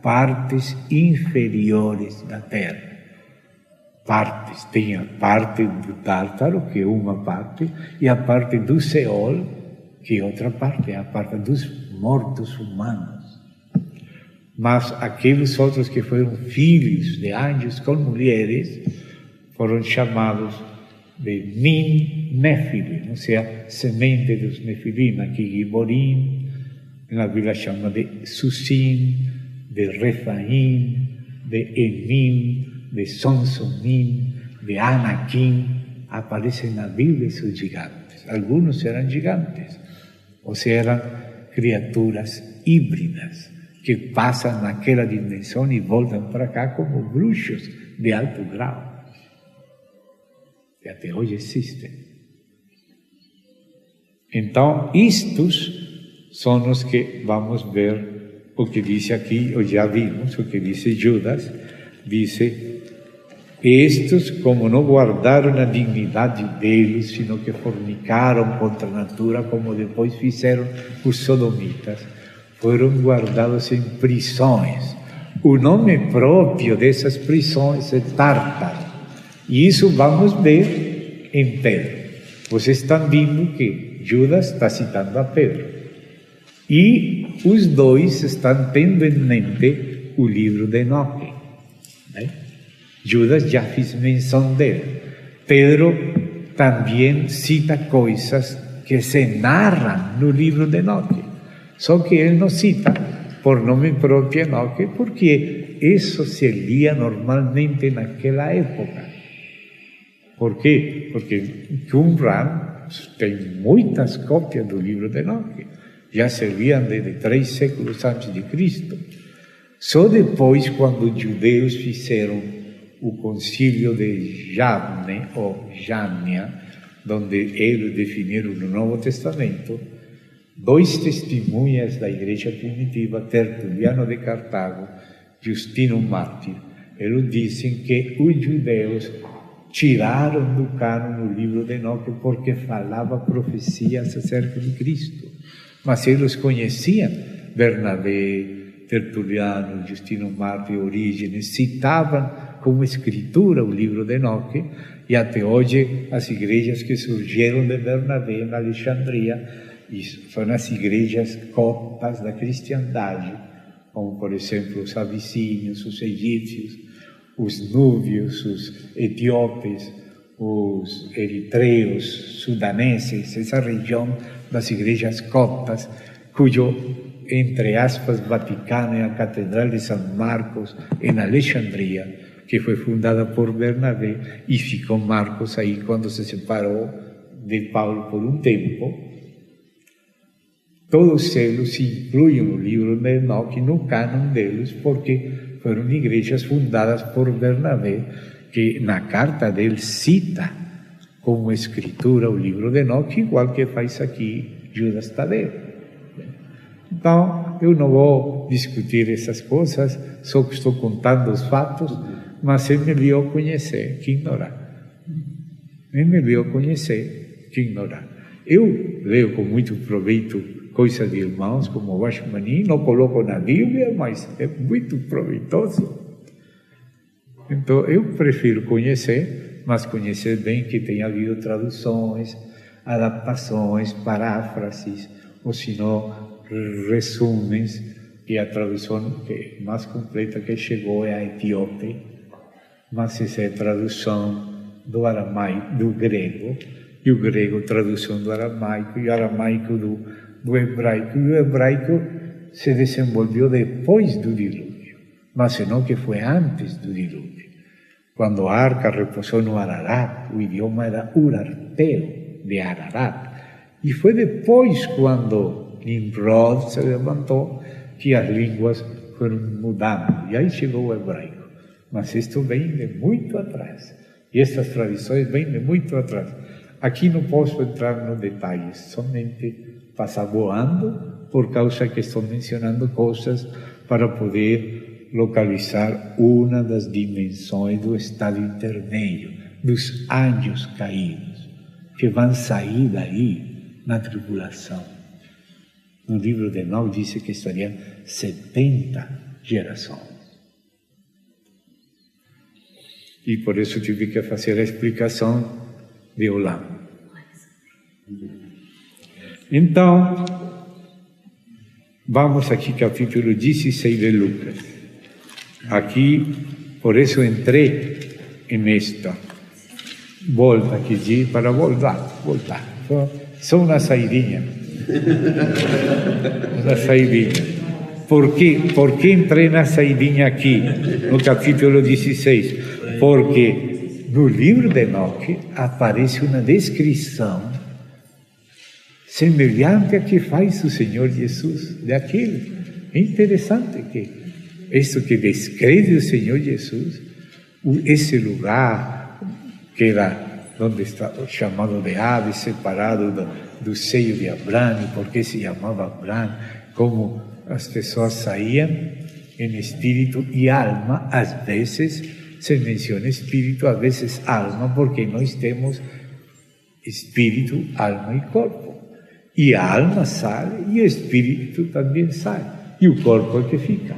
partes inferiores da terra. Partes, tem a parte do Tártaro, que é uma parte, e a parte do Seol, que é outra parte, é a parte dos mortos humanos. Mas aqueles outros que foram filhos de anjos com mulheres, foram chamados de Nefilim, ou seja, semente dos Nefilim, aqui Giborim, na Bíblia chama de Susim, de Refaim, de Enim, de Sonsomim, de Anakim, aparecem na Bíblia esses gigantes. Alguns eram gigantes, ou seja, eram criaturas híbridas, que passam naquela dimensão e voltam para cá como bruxos de alto grau. E até hoje existem. Então, estes são os que vamos ver o que diz aqui, ou já vimos, o que diz Judas, diz: estes, como não guardaram a dignidade deles, sino que fornicaram contra a natura, como depois fizeram os sodomitas, foram guardados em prisões. O nome próprio dessas prisões é Tártaro. E isso vamos ver em Pedro. Vocês estão vendo que Judas está citando a Pedro. E os dois estão tendo em mente o livro de Enoque. Né? Judas já fez menção dele. Pedro também cita coisas que se narram no livro de Enoque. Só que ele não cita por nome próprio Enoque, porque isso se lia normalmente naquela época. Por quê? Porque Qumran tem muitas cópias do livro de Enoque. Já se liam desde 3 séculos antes de Cristo. Só depois, quando os judeus fizeram o concílio de Jamne, ou Jâmnia, onde eles definiram no Novo Testamento, 2 testemunhas da igreja primitiva, Tertuliano de Cartago, Justino Mártir, eles dizem que os judeus tiraram do cânon o livro de Enoque porque falava profecias acerca de Cristo. Mas eles conheciam Bernabé, Tertuliano, Justino Mártir, Orígenes, citavam como escritura o livro de Enoque, e até hoje as igrejas que surgiram de Bernabé em Alexandria são as igrejas coptas da cristiandade, como por exemplo os abissínios, os egípcios, os núbios, os etíopes, os eritreus, sudaneses, essa região das igrejas coptas, cujo, entre aspas, Vaticano é a Catedral de São Marcos, em Alexandria, que foi fundada por Bernabé, e ficou Marcos aí quando se separou de Paulo por um tempo. Todos eles se incluem no livro de Enoque, no cânon deles, porque foram igrejas fundadas por Bernabé, que na carta dele cita como escritura o livro de Enoque, igual que faz aqui Judas Tadeu. Então, eu não vou discutir essas coisas, só que estou contando os fatos, mas ele me veio conhecer, que ignorar. Ele me veio conhecer, que ignorar. Eu leio com muito proveito coisas de irmãos, como o Washmani, não coloco na Bíblia, mas é muito proveitoso. Então, eu prefiro conhecer, mas conhecer bem que tenha havido traduções, adaptações, paráfrases, ou se não, resumos, e a tradução mais completa que chegou é a etíope, mas essa é a tradução do aramaico, do grego, e o grego tradução do aramaico, e o aramaico do hebraico, e o hebraico se desenvolveu depois do dilúvio, mas não que foi antes do dilúvio. Quando a arca repousou no Ararat, o idioma era urarteo, de Ararat, e foi depois, quando Nimrod se levantou, que as línguas foram mudando, e aí chegou o hebraico. Mas isto vem de muito atrás, e estas tradições vêm de muito atrás. Aqui não posso entrar nos detalhes, somente passar voando, por causa que estou mencionando coisas para poder localizar uma das dimensões do estado intermédio, dos anjos caídos, que vão sair daí na tribulação. No livro de Enoque diz que estariam 70 gerações. E por isso tive que fazer a explicação de Olam. Então, vamos aqui capítulo 16 de Lucas. Aqui, por isso entrei nesta. Volta aqui para voltar. Só uma saidinha. Uma saidinha. Por que entrei na saidinha aqui, no capítulo 16? Porque no livro de Enoque aparece uma descrição semelhante a que faz o Senhor Jesus daquilo. É interessante que isso que descreve o Senhor Jesus, esse lugar que era onde está chamado de Hades, separado do seio de Abraão, porque se chamava Abraão, como as pessoas saíam em espírito e alma, às vezes se menciona espírito, às vezes alma, porque nós temos espírito, alma e corpo. E a alma sai e o espírito também sai, e o corpo é que fica.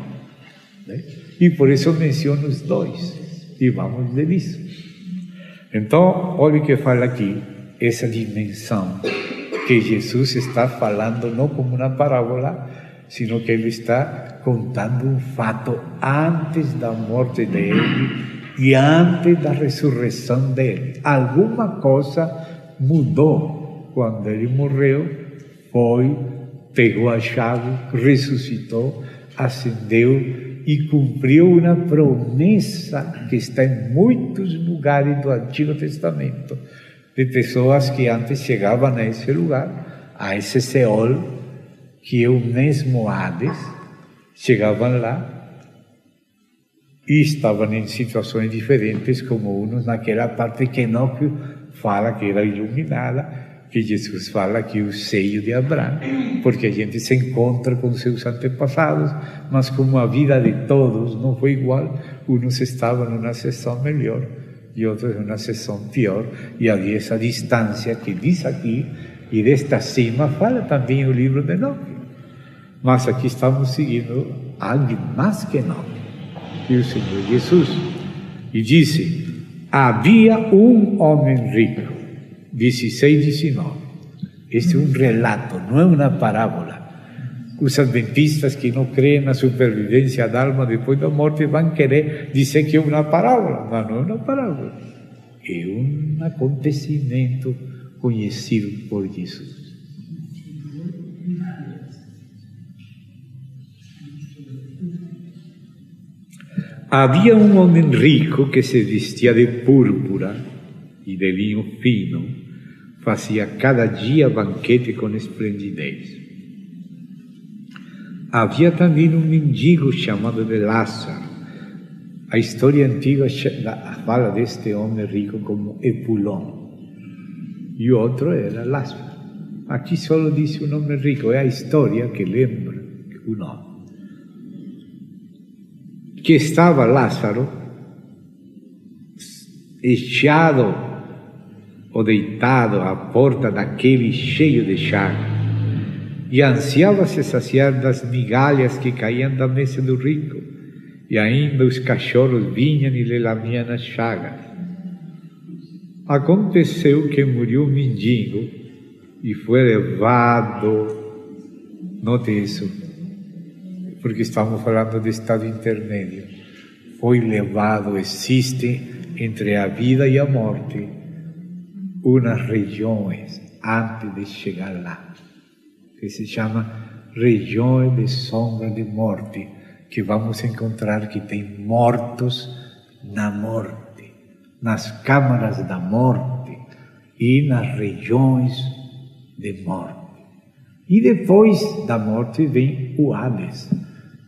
Né? E por isso menciono os dois, e vamos ver isso. Então, olha o que fala aqui, essa dimensão que Jesus está falando não como uma parábola, sino que ele está contando um fato antes da morte dele e antes da ressurreição dele. Alguma coisa mudou quando ele morreu, pegou a chave, ressuscitou, ascendeu e cumpriu uma promessa que está em muitos lugares do Antigo Testamento, de pessoas que antes chegavam a esse lugar, a esse Seol, que é o mesmo Hades, chegavam lá e estavam em situações diferentes, como uns naquela parte que Enoque fala que era iluminada, que Jesus fala que o seio de Abraão, porque a gente se encontra com seus antepassados, mas como a vida de todos não foi igual, uns estavam numa seção melhor e outros numa seção pior, e havia essa distância que diz aqui, e desta cima fala também o livro de Enoque. Mas aqui estamos seguindo alguém mais que Enoque, e o Senhor Jesus. E disse, havia um homem rico, 16, 19. Este é um relato, não é uma parábola. Os adventistas que não creem na supervivência da alma depois da morte vão querer dizer que é uma parábola, mas não é uma parábola. É um acontecimento conhecido por Jesus. Havia um homem rico que se vestia de púrpura e de linho fino, fazia cada dia banquete com esplendidez. Havia também um mendigo chamado de Lázaro. A história antiga fala deste homem rico como Epulon, e o outro era Lázaro. Aqui só diz o nome rico, é a história que lembra o nome. Que estava Lázaro echado ou deitado à porta daquele cheio de chaga, e ansiava se saciar das migalhas que caíam da mesa do rico, e ainda os cachorros vinham e lhe lamiam as chagas. Aconteceu que morreu o mendigo e foi levado, note isso, porque estamos falando de estado intermédio, foi levado, existe entre a vida e a morte umas regiões antes de chegar lá, que se chama regiões de sombra de morte, que vamos encontrar que tem mortos na morte, nas câmaras da morte e nas regiões de morte. E depois da morte vem o Hades.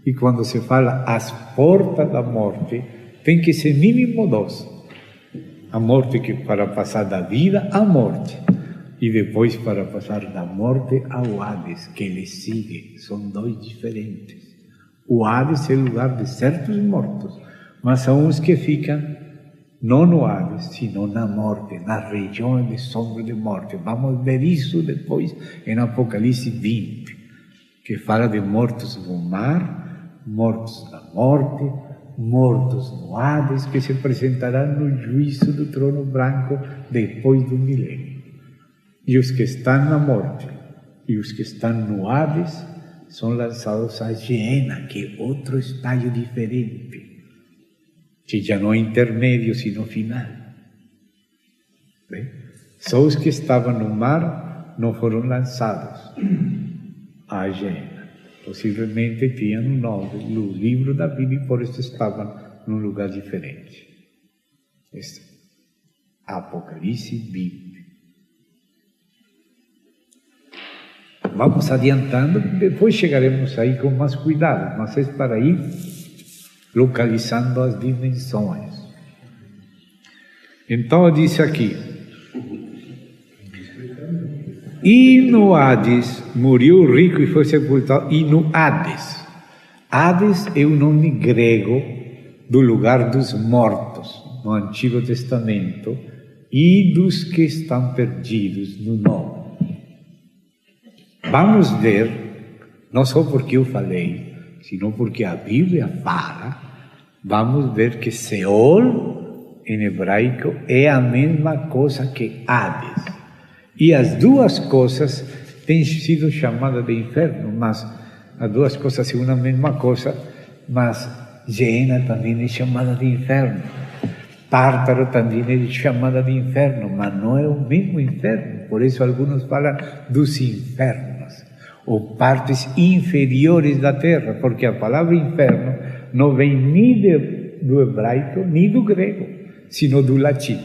E quando se fala as portas da morte, tem que ser mínimo dois. A morte que para passar da vida à morte, e depois para passar da morte ao Hades, que ele sigue. São dois diferentes. O Hades é o lugar de certos mortos, mas há uns que ficam não no Hades, sino na morte, nas regiões de sombra de morte. Vamos ver isso depois em Apocalipse 20, que fala de mortos no mar, mortos na morte, mortos no Hades, que se apresentarão no juízo do trono branco depois do milênio. E os que estão na morte e os que estão no Hades são lançados à Geena, que é outro estágio diferente, que já não é intermédio, sino final. Bem? Só os que estavam no mar não foram lançados à Geena. Possivelmente tinham um nome, o livro da vida, e por isso estavam num lugar diferente. Este Apocalipse 20. Vamos adiantando, depois chegaremos aí com mais cuidado, mas é para ir localizando as dimensões. Então diz aqui: e no Hades muriu o rico e foi sepultado. E no Hades, Hades é o nome grego do lugar dos mortos no Antigo Testamento e dos que estão perdidos no Novo. Vamos ver, não só porque eu falei, sino porque a Bíblia fala, vamos ver que Seol, em hebraico, é a mesma coisa que Hades. E as duas coisas têm sido chamadas de inferno, mas as duas coisas são a mesma coisa, mas Geena também é chamada de inferno. Tártaro também é chamada de inferno, mas não é o mesmo inferno. Por isso alguns falam dos infernos, ou partes inferiores da terra, porque a palavra inferno não vem nem do hebraico, nem do grego, sino do latim.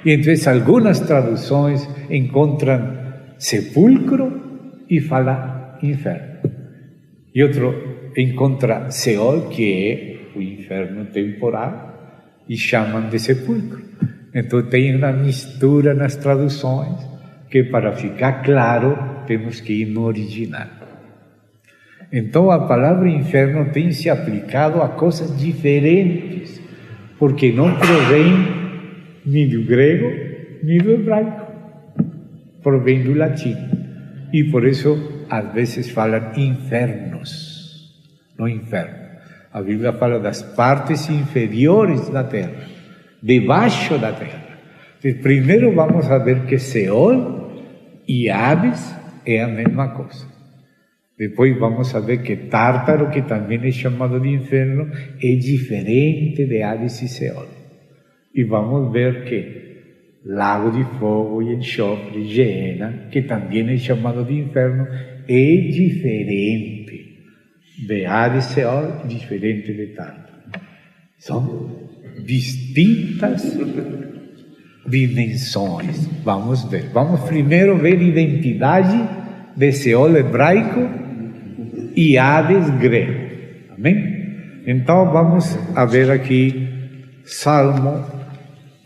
E então algumas traduções encontram sepulcro e fala inferno. E outro encontra Seol, que é o inferno temporal, e chamam de sepulcro. Então tem uma mistura nas traduções, que para ficar claro, temos que ir no original. Então a palavra inferno tem se aplicado a coisas diferentes, porque não provém nem do grego, nem do hebraico, provém do latim. E por isso, às vezes falam infernos, não inferno. A Bíblia fala das partes inferiores da terra, debaixo da terra. Então, primeiro vamos a ver que Seol e Hades é a mesma coisa. Depois vamos a ver que Tártaro, que também é chamado de inferno, é diferente de Hades e Seol. E vamos ver que Lago de Fogo e Enxofre, Geena, que também é chamado de inferno, é diferente de Hades e Seol, diferente de Tártaro. São distintas dimensões. Vamos ver. Vamos primeiro ver a identidade de Seol hebraico e Hades grego. Amém? Então vamos a ver aqui Salmo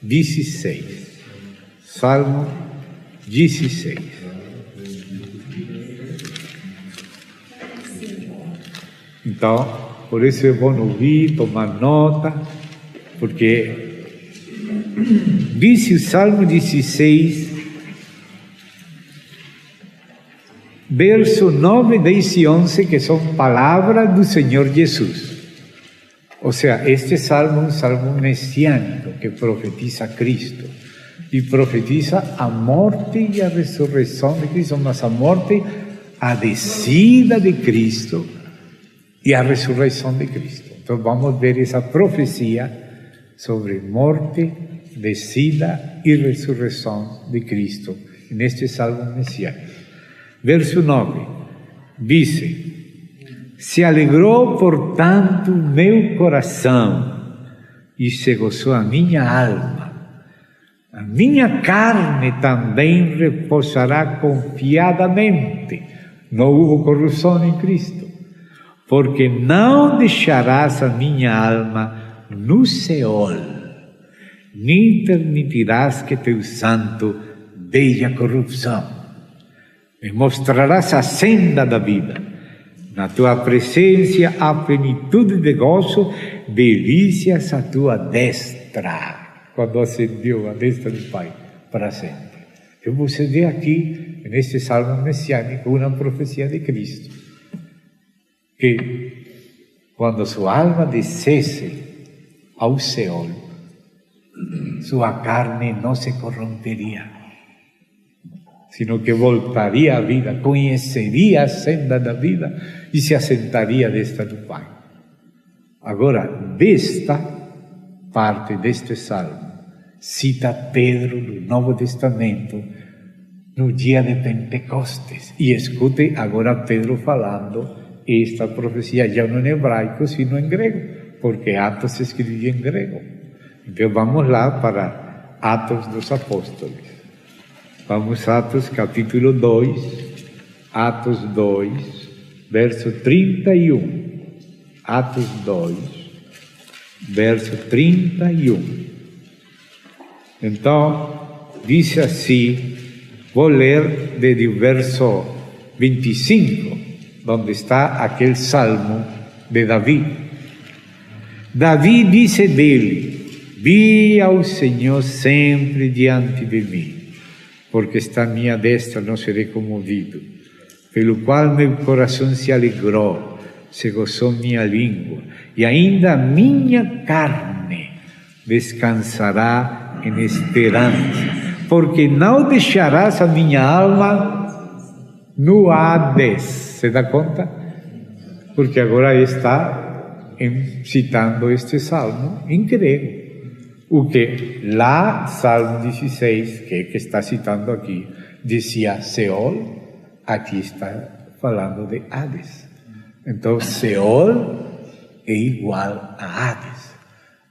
16. Salmo 16. Então, por isso é bom ouvir, tomar nota, porque diz o Salmo 16, verso 9, 10 e 11, que são palavras do Senhor Jesus. Ou seja, este salmo é um salmo messiânico que profetiza Cristo e profetiza a morte e a ressurreição de Cristo, mas a morte, a descida de Cristo e a ressurreição de Cristo. Então vamos ver essa profecia sobre morte, descida e ressurreição de Cristo neste salmo messiânico. Verso 9 diz: se alegrou, portanto, meu coração e se gozou a minha alma. A minha carne também repousará confiadamente. Não houve corrupção em Cristo. Porque não deixarás a minha alma no Seol, nem permitirás que teu santo veja corrupção. Me mostrarás a senda da vida. Na tua presença há plenitude de gozo, delícias à tua destra. Quando ascendeu a destra do Pai para sempre. Então você vê aqui, neste salmo messiânico, uma profecia de Cristo. Que quando sua alma descesse ao Seol, sua carne não se corromperia, sino que voltaria à vida, conheceria a senda da vida e se assentaria à destra do Pai. Agora, desta parte deste salmo, cita Pedro no Novo Testamento no dia de Pentecostes. E escute agora Pedro falando esta profecia, já não em hebraico, sino em grego, porque Atos se escrevia em grego. Então vamos lá para Atos dos Apóstolos. Vamos a Atos capítulo 2, Atos 2, verso 31. Atos 2, verso 31. Então, diz assim, vou ler desde o verso 25, onde está aquele salmo de Davi. Davi disse dele: vi ao Senhor sempre diante de mim, porque está à minha destra, não serei comovido. Pelo qual meu coração se alegrou, se gozou minha língua, e ainda a minha carne descansará em esperança, porque não deixarás a minha alma no Hades. Se dá conta? Porque agora está citando este salmo em grego. O que lá, Salmo 16, que está citando aqui, dizia Seol, aqui está falando de Hades. Então, Seol é igual a Hades.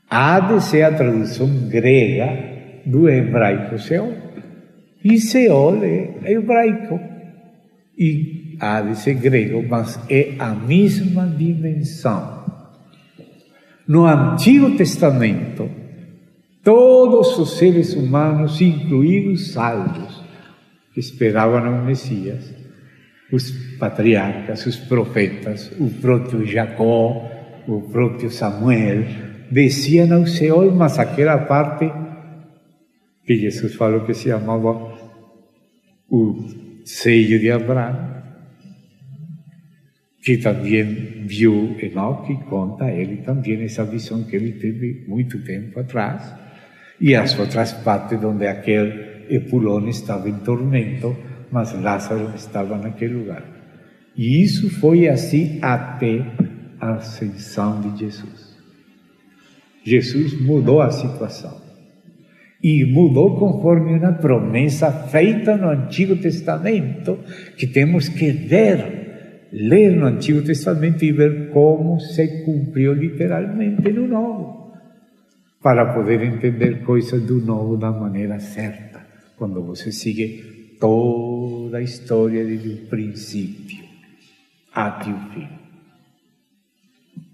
Hades é a tradução grega do hebraico Seol. E Seol é hebraico. E Hades é grego, mas é a mesma dimensão. No Antigo Testamento, todos os seres humanos, incluídos salvos, que esperavam o Messias, os patriarcas, os profetas, o próprio Jacó, o próprio Samuel, desciam ao Seol, mas aquela parte que Jesus falou que se chamava o seio de Abraão, que também viu Enoque, conta ele também essa visão que ele teve muito tempo atrás, e as outras partes onde aquele Epulon estava em tormento, mas Lázaro estava naquele lugar. E isso foi assim até a ascensão de Jesus. Jesus mudou a situação. E mudou conforme uma promessa feita no Antigo Testamento, que temos que ler no Antigo Testamento e ver como se cumpriu literalmente no Novo, para poder entender coisas do Novo da maneira certa, quando você sigue toda a história desde o princípio até o fim.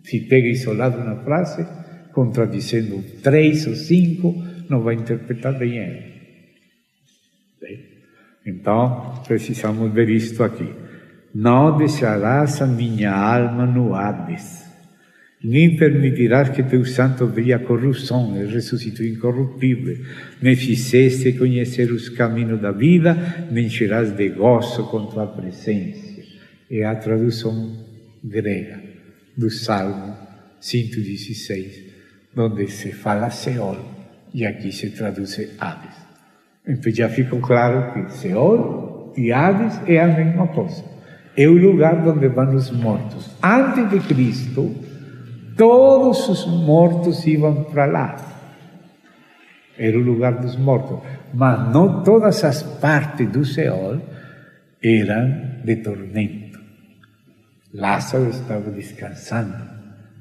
Se pega isolado uma frase, contradizendo 3 ou 5, não vai interpretar bem ela. Então, precisamos ver isto aqui. Não deixarás a minha alma no Hades, nem permitirás que teu santo veja a corrupção. Ele ressuscitou incorruptível. Me fizeste conhecer os caminhos da vida, me encherás de gozo com tua presença. É a tradução grega do Salmo 116, onde se fala Seol, e aqui se traduz Hades. Então já ficou claro que Seol e Hades é a mesma coisa. É o lugar onde vão os mortos. Antes de Cristo, todos os mortos iam para lá. Era o lugar dos mortos. Mas não todas as partes do Seol eram de tormento. Lázaro estava descansando.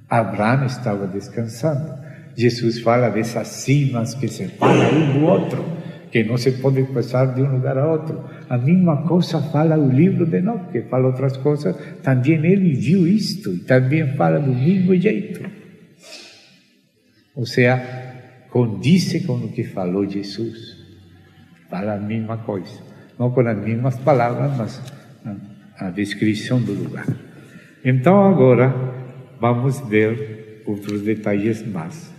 Abraão estava descansando. Jesus fala dessas cimas que separam um do outro, que não se pode passar de um lugar a outro. A mesma coisa fala o livro de Enoque, que fala outras coisas. Também ele viu isto, e também fala do mesmo jeito. Ou seja, condiz com o que falou Jesus. Fala a mesma coisa. Não com as mesmas palavras, mas a descrição do lugar. Então agora, vamos ver outros detalhes mais.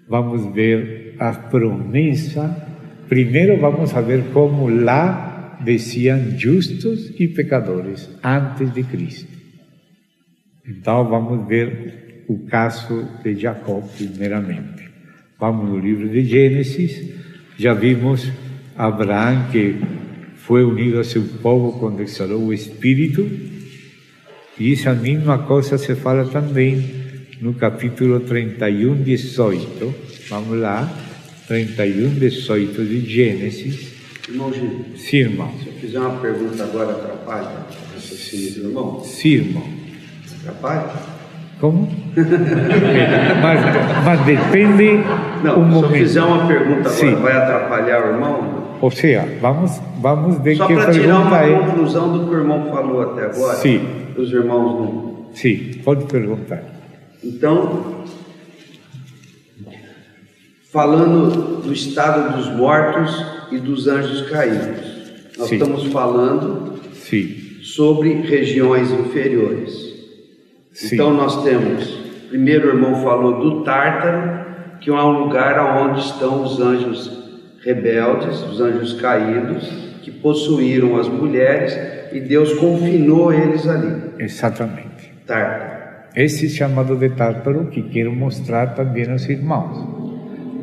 Vamos ver a promessa. Primeiro vamos ver como lá desciam justos e pecadores antes de Cristo. Então vamos ver o caso de Jacó primeiramente. Vamos no livro de Gênesis. Já vimos Abraão que foi unido a seu povo quando exalou o Espírito. E essa mesma coisa se fala também no capítulo 31, 18. Vamos lá. 31, 18 de Gênesis, Irmão Gil. Sim, irmão. Se eu fizer uma pergunta agora, atrapalha o raciocínio do irmão? Sim, irmão. Atrapalha? Como? mas depende. Não, se eu fizer uma pergunta agora, vai atrapalhar o irmão? Ou seja, vamos ver só que para tirar uma pergunta conclusão do que o irmão falou até agora. Sim. Os irmãos não. Sim, pode perguntar. Então, falando do estado dos mortos e dos anjos caídos, nós estamos falando sobre regiões inferiores. Então nós temos, primeiro o irmão falou do Tártaro, que é um lugar onde estão os anjos rebeldes, os anjos caídos, que possuíram as mulheres e Deus confinou eles ali. Exatamente. Tártaro. Esse chamado de Tártaro que quero mostrar também aos irmãos.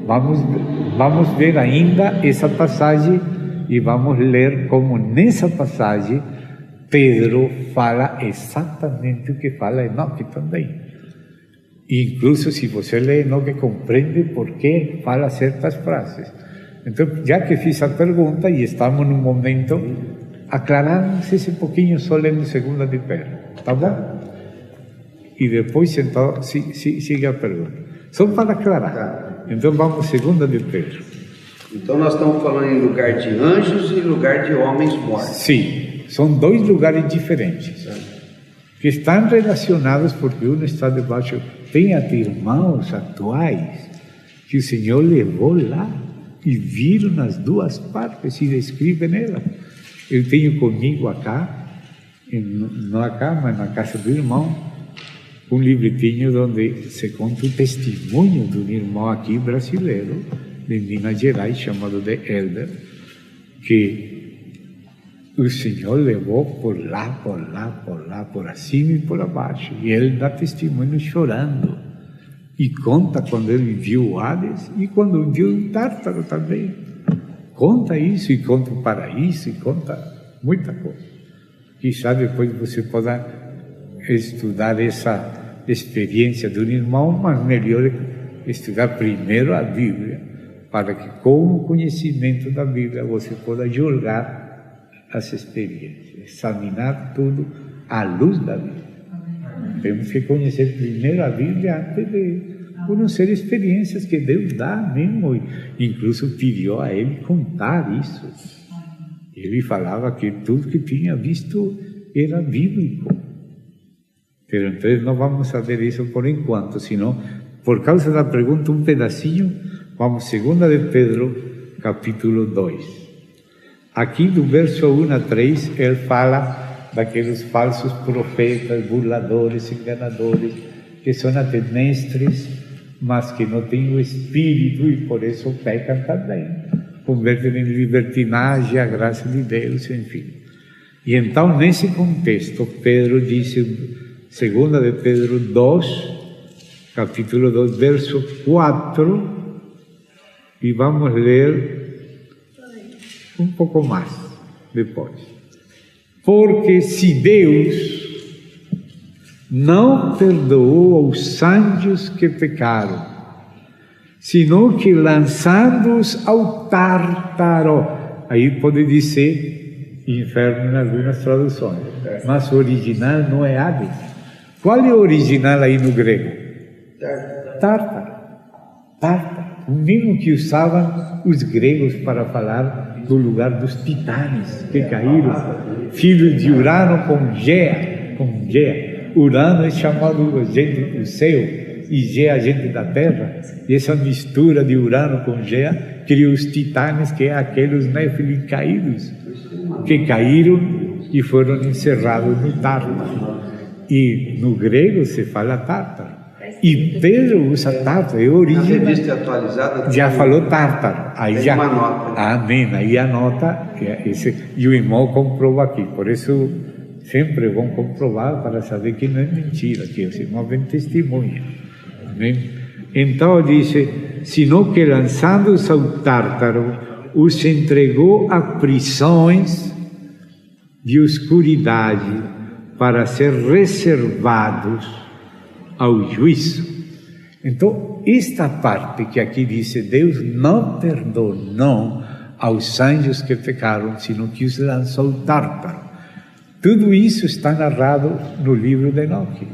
Vamos ver ainda essa passagem e vamos ler como nessa passagem Pedro fala exatamente o que fala Enoque também. Incluso se você lê Enoque, compreende por que fala certas frases. Então, já que fiz a pergunta e estamos num momento, aclaramos esse pouquinho só lendo 2 de Pedro, tá bom? E depois, então, siga a pergunta. Só para aclarar. Então, vamos 2 de Pedro. Então, nós estamos falando em lugar de anjos e lugar de homens mortos. Sim, são dois lugares diferentes, que estão relacionados porque um está debaixo. Tem até irmãos atuais que o Senhor levou lá e viram nas duas partes e descrevem ela. Eu tenho comigo acá, não acá, mas na casa do irmão, um livretinho onde se conta o testemunho de um irmão aqui brasileiro, de Minas Gerais, chamado de Elder, que o Senhor levou por lá, por acima e por abaixo. E ele dá testemunho chorando. E conta quando ele viu o Hades e quando viu o Tártaro também. Conta isso e conta o paraíso e conta muita coisa. Quizá depois você possa estudar essa experiência de um irmão, mas melhor estudar primeiro a Bíblia, para que com o conhecimento da Bíblia você possa julgar as experiências, examinar tudo à luz da Bíblia. Temos que conhecer primeiro a Bíblia antes de conhecer experiências que Deus dá mesmo. Incluso pediu a ele contar isso. Ele falava que tudo que tinha visto era bíblico. Então não vamos saber isso por enquanto, senão, por causa da pergunta, um pedacinho, vamos 2 de Pedro, capítulo 2. Aqui do verso 1 a 3, ele fala daqueles falsos profetas, burladores, enganadores, que são até mestres, mas que não têm o Espírito e por isso pecam também. Convertem em libertinagem a graça de Deus, enfim. E então, nesse contexto, Pedro disse, 2 de Pedro 2, capítulo 2, verso 4, e vamos ler um pouco mais depois. Porque se Deus não perdoou aos anjos que pecaram, senão que lançando-os ao Tártaro, aí pode dizer inferno nas algumas traduções, mas o original não é Hades. Qual é o original aí no grego? Tártaro. Tártaro. O mesmo que usavam os gregos para falar do lugar dos titanes que caíram, filhos de Urano com Gea. Urano é chamado gente do céu e Gea gente da terra. E essa mistura de Urano com Gea criou os titanes, que é aqueles Néfilim caídos, que caíram e foram encerrados no Tártaro. E no grego se fala Tártaro. E Pedro usa Tártaro, é original. Na revista atualizada já falou Tártaro. Aí já, uma nota. amém. Aí a nota, e o irmão comprova aqui. Por isso, sempre vão comprovar para saber que não é mentira, que os irmãos vêm testemunha. Amém? Então disse, senão que lançando-os ao Tártaro, os entregou a prisões de escuridade para ser reservados ao juízo. Então, esta parte que aqui diz, Deus não perdonou aos anjos que pecaram, sino que os lançou ao Tártaro. Tudo isso está narrado no livro de Enoque.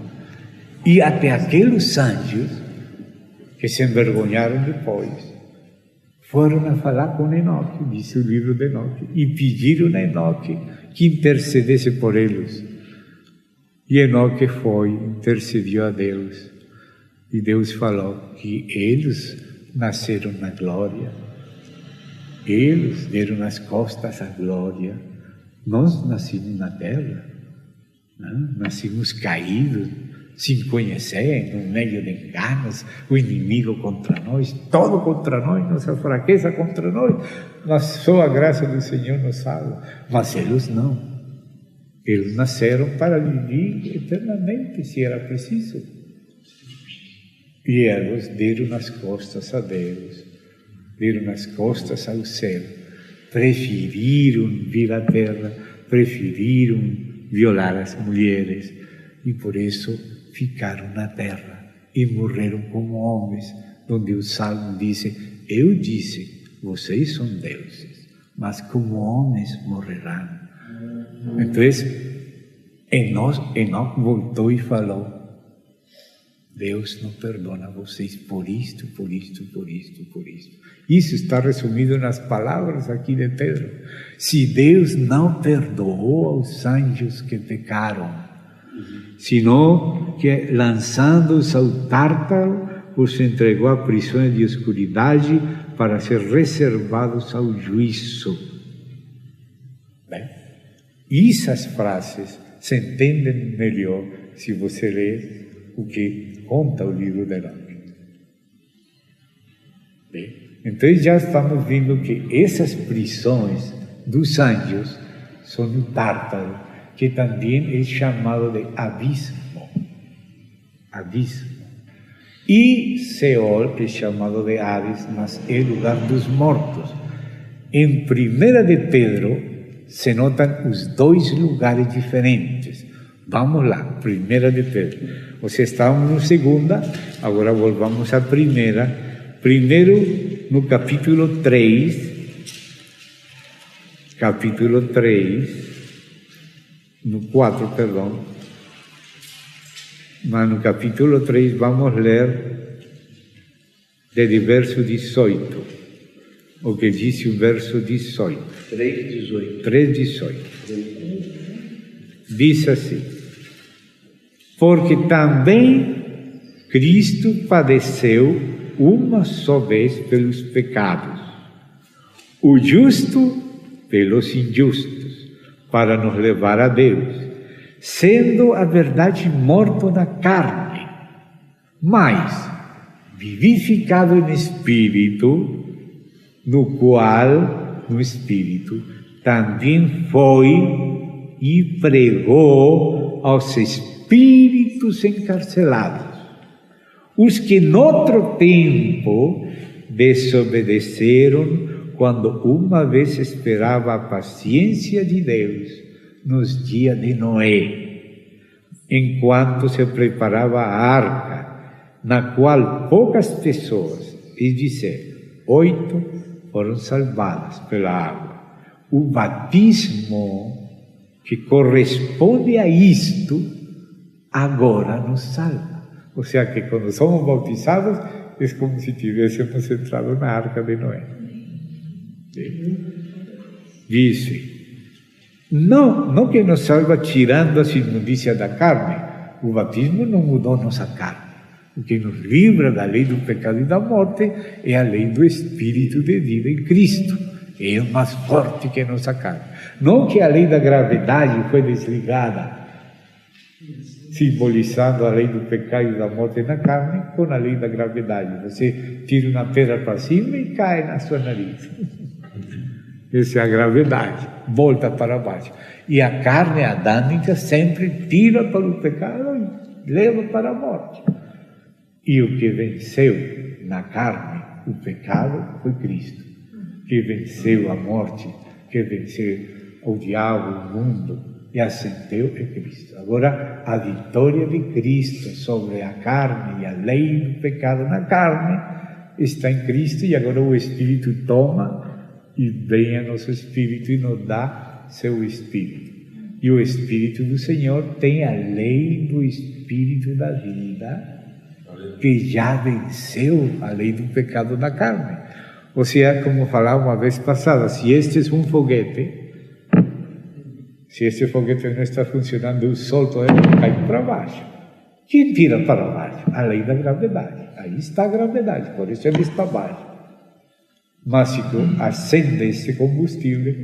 E até aqueles anjos que se envergonharam depois foram a falar com Enoque, diz o livro de Enoque, e pediram a Enoque que intercedesse por eles. E Enoque foi, intercediu a Deus. E Deus falou que eles nasceram na glória. Eles deram as costas à glória. Nós nascemos na terra, né? Nascemos caídos, sem conhecer, no meio de enganos, o inimigo contra nós, todo contra nós, nossa fraqueza contra nós, mas só a graça do Senhor nos salva. Mas eles não. Eles nasceram para viver eternamente, se era preciso. E eles deram as costas a Deus, deram as costas ao céu, preferiram vir à terra, preferiram violar as mulheres, e por isso ficaram na terra e morreram como homens, onde o Salmo diz: eu disse, vocês são deuses, mas como homens morrerão. Então, Enoque voltou e falou: Deus não perdona vocês por isto, por isto, por isto, por isto. Isso está resumido nas palavras aqui de Pedro. Se Deus não perdoou aos anjos que pecaram, senão que, lançando-os ao Tártaro, os entregou a prisões de escuridade para ser reservados ao juízo. Bem, essas frases se entendem melhor se você ler o que conta o livro de Enoque. Então já estamos vendo que essas prisões dos anjos são no Tártaro, que também é chamado de abismo. Abismo. E Seol é chamado de Hades, mas é lugar dos mortos. Em 1 de Pedro se notam os dois lugares diferentes. Vamos lá, 1 de Pedro. Você estávamos no segunda, agora volvamos à primeira. Primeiro, no capítulo 3, no 4, perdão. Mas no capítulo 3 vamos ler desde o verso 18, o que diz o verso 18. 3:18. Diz assim: porque também Cristo padeceu uma só vez pelos pecados, o justo pelos injustos, para nos levar a Deus, sendo a verdade morto na carne, mas vivificado em espírito, no qual, no espírito, também foi e pregou aos espíritos encarcelados, os que noutro tempo desobedeceram, quando uma vez esperava a paciência de Deus nos dias de Noé, enquanto se preparava a arca, na qual poucas pessoas, e dizer, 8 foram salvadas pela água. O batismo que corresponde a isto agora nos salva. Ou seja, que quando somos bautizados é como se tivéssemos entrado na arca de Noé. Diz, não que nos salva tirando as imundícias da carne. O batismo não mudou nossa carne. O que nos livra da lei do pecado e da morte é a lei do Espírito de vida em Cristo. É mais forte que a nossa carne. Não que a lei da gravidade foi desligada, simbolizando a lei do pecado e da morte na carne com a lei da gravidade. Você tira uma pedra para cima e cai na sua nariz. Essa é a gravidade, volta para baixo. E a carne adâmica sempre tira para o pecado e leva para a morte. E o que venceu na carne o pecado foi Cristo. Que venceu a morte, que venceu o diabo, o mundo, e ascendeu é Cristo. Agora, a vitória de Cristo sobre a carne e a lei do pecado na carne está em Cristo, e agora o Espírito toma e vem a nosso espírito e nos dá seu espírito. E o Espírito do Senhor tem a lei do Espírito da vida, que já venceu a lei do pecado da carne. Ou seja, como falava uma vez passada, se este é um foguete, se este foguete não está funcionando, eu solto ele e cai para baixo. Quem tira para baixo? A lei da gravidade. Aí está a gravidade, por isso ele está baixo. Mas se tu acende esse combustível,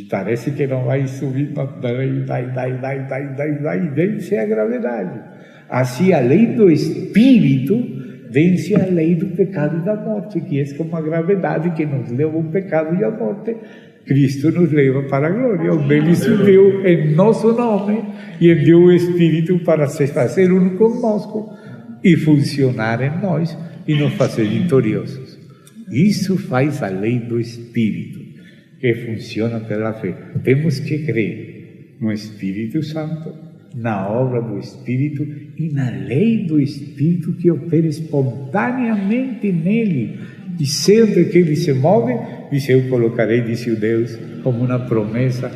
parece que não vai subir, vai, vence a gravidade. Assim, a lei do Espírito vence a lei do pecado e da morte, que é como a gravidade que nos leva ao pecado e à morte. Cristo nos leva para a glória. Ele subiu em nosso nome e enviou o Espírito para se fazer um conosco e funcionar em nós e nos fazer vitoriosos. Isso faz a lei do Espírito, que funciona pela fé. Temos que crer no Espírito Santo, na obra do Espírito e na lei do Espírito que opera espontaneamente nele. E sempre que ele se move, diz: eu colocarei, disse o Deus, como uma promessa,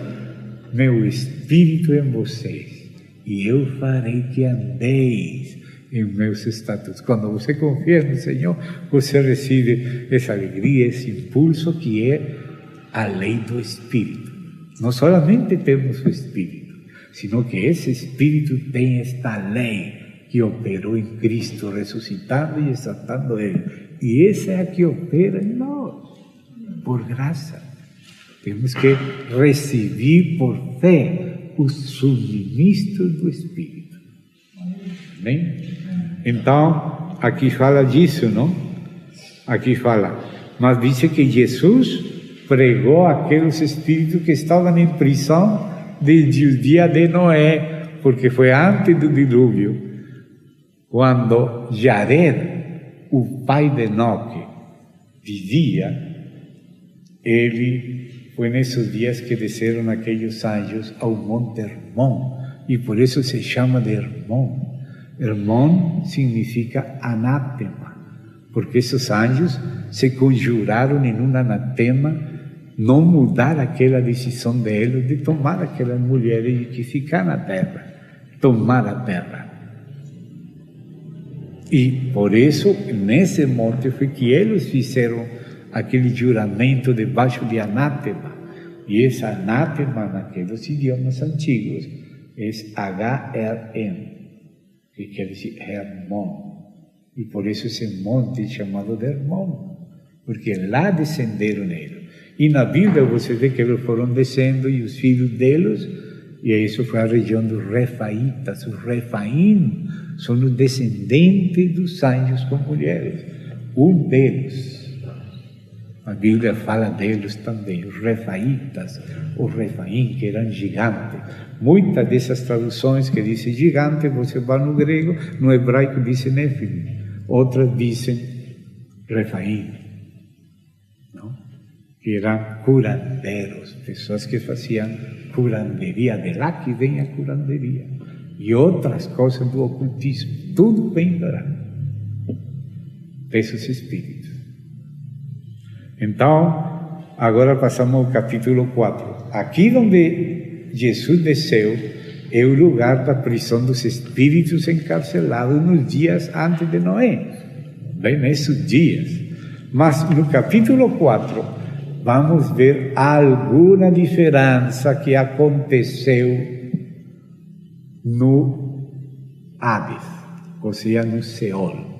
meu Espírito em vocês, e eu farei que andeis em meus estatutos. Quando você confia no Senhor, você recebe essa alegria, esse impulso que é a lei do Espírito. Não somente temos o Espírito, sino que esse Espírito tem esta lei que operou em Cristo, ressuscitando e exaltando Ele. E essa é a que opera em nós, por graça. Temos que receber por fé o suministro do Espírito. Bem? Então, aqui fala disso, não? Aqui fala, mas diz que Jesus pregou aqueles espíritos que estavam em prisão desde o dia de Noé, porque foi antes do dilúvio, quando Jared, o pai de Enoque, vivia. Ele foi nesses dias que desceram aqueles anjos ao Monte Hermon, e por isso se chama de Hermon. Hermon significa anátema, porque esses anjos se conjuraram em um anatema, não mudar aquela decisão dele de tomar aquelas mulheres e que ficar na terra, tomar a terra. E por isso, nesse monte foi que eles fizeram aquele juramento debaixo de anátema. E esse anátema, naqueles idiomas antigos, é H-R-M, que quer dizer Hermon. E por isso esse monte é chamado de Hermon, porque lá descenderam nele. E na Bíblia você vê que eles foram descendo e os filhos deles, e isso foi a região dos Refaítas. Os Refaim são os descendentes dos anjos com mulheres. Um deles, a Bíblia fala deles também, os Refaítas, os Refaim, que eram gigantes. Muitas dessas traduções que dizem gigante, você vai no grego, no hebraico dizem Nefilim, outras dizem Refaim, não? Que eram curandeiros, pessoas que faziam curanderia, de lá que vem a curanderia, e outras coisas do ocultismo, tudo vem de lá, desses espíritos. Então, agora passamos ao capítulo 4. Aqui onde Jesus desceu é o lugar da prisão dos espíritos encarcelados nos dias antes de Noé, bem nesses dias. Mas no capítulo 4, vamos ver alguma diferença que aconteceu no Hades, ou seja, no Seol.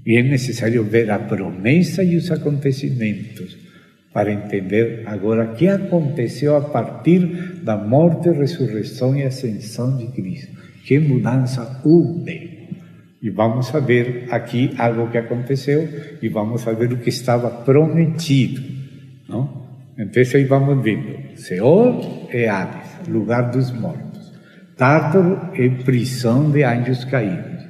E é necessário ver a promessa e os acontecimentos para entender agora o que aconteceu a partir da morte, ressurreição e ascensão de Cristo. Que mudança houve. E vamos ver aqui algo que aconteceu e vamos ver o que estava prometido, não? Então aí vamos vendo. Seol é Hades, lugar dos mortos. Tártaro é prisão de anjos caídos.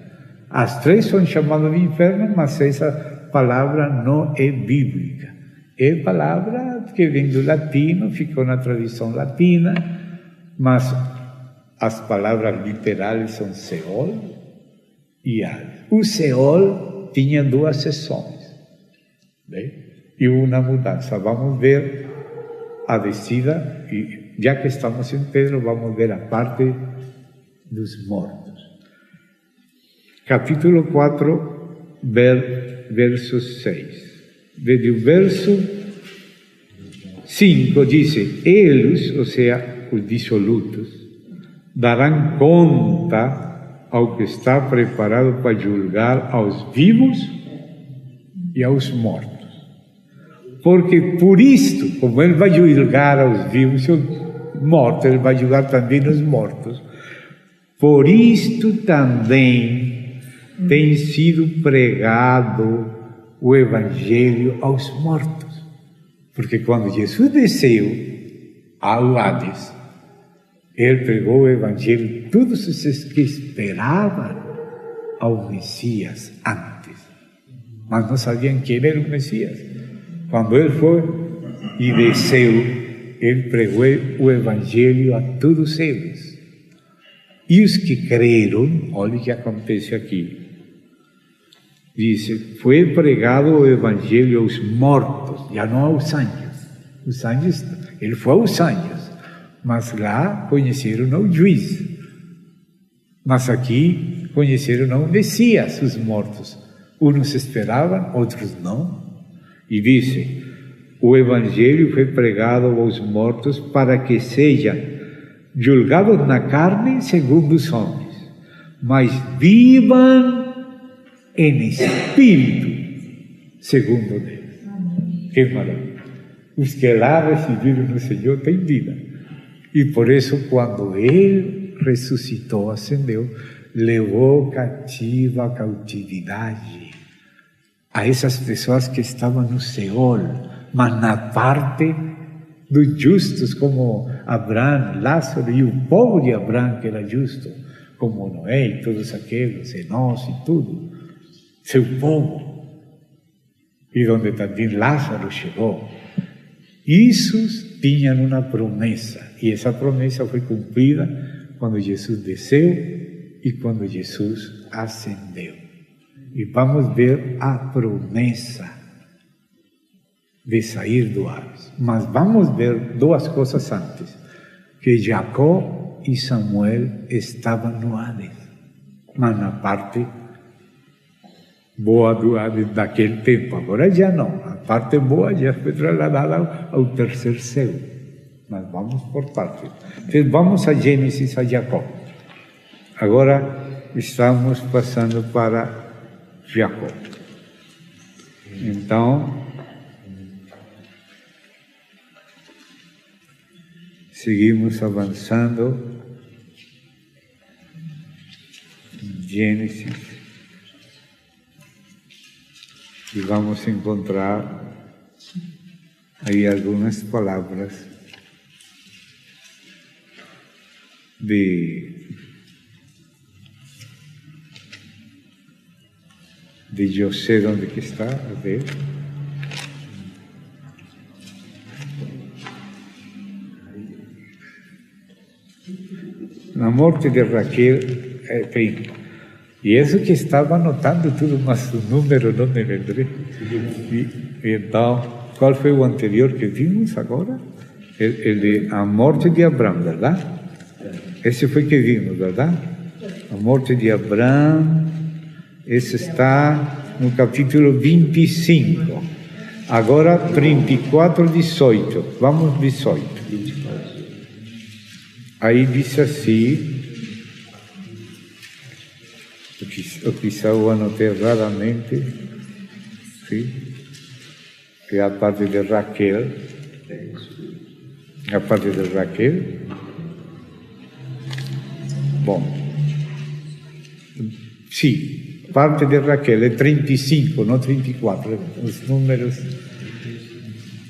As três são chamadas de inferno, mas essa palavra não é bíblica. É palavra que vem do latino, ficou na tradição latina, mas as palavras literais são Seol e Hades. O Seol tinha duas seções. Bem? e uma mudança. Vamos ver a descida, e já que estamos em Pedro, vamos ver a parte dos mortos. Capítulo 4, verso 6. Desde o verso 5 diz: eles, ou seja, os dissolutos, darão conta ao que está preparado para julgar aos vivos e aos mortos. Porque por isto, como ele vai julgar aos vivos e aos mortos, ele vai julgar também os mortos. Por isto também tem sido pregado o Evangelho aos mortos. Porque quando Jesus desceu ao Hades, ele pregou o Evangelho a todos os que esperavam ao Messias antes, mas não sabiam quem era o Messias. Quando ele foi e desceu, ele pregou o Evangelho a todos eles. E os que creram, olha o que acontece aqui. Diz: foi pregado o Evangelho aos mortos, já não aos anjos. Os anjos, ele foi aos anjos, mas lá conheceram o juiz. Mas aqui conheceram o Messias, os mortos. Uns esperavam, outros não. E disse: o Evangelho foi pregado aos mortos para que sejam julgados na carne segundo os homens, mas vivam em espírito segundo Deus. Que maravilha! Os que lá receberam no Senhor têm vida. E por isso, quando Ele ressuscitou, ascendeu, levou cativa a cautividade a essas pessoas que estavam no Seol, mas na parte dos justos, como Abraão, Lázaro e o povo de Abraão, que era justo, como Noé e todos aqueles, Enós e tudo, seu povo, e onde também Lázaro chegou. Esses tinham uma promessa, e essa promessa foi cumprida quando Jesus desceu e quando Jesus ascendeu. E vamos ver a promessa de sair do Hades. Mas vamos ver duas coisas antes. Que Jacó e Samuel estavam no Hades, mas na parte boa do Hades daquele tempo. Agora já não. A parte boa já foi trasladada ao terceiro céu. Mas vamos por partes. Então vamos a Gênesis, a Jacó. Agora estamos passando para Jacó. Então, seguimos avançando. Gênesis. E vamos encontrar aí algumas palavras de José, onde que está? A ver. Na morte de Raquel, tem. E isso que estava anotando tudo, mas o número não me lembrei. E então, qual foi o anterior que vimos agora? A morte de Abraão, verdade? Esse foi que vimos, verdade? A morte de Abraão. Esse está no capítulo 25. Agora 34, 18. Vamos 18. Aí diz assim, eu quizá eu anotei erradamente, sim, que é a parte de Raquel. A parte de Raquel. Bom, sim. Parte de Raquel é 35, não 34, os números.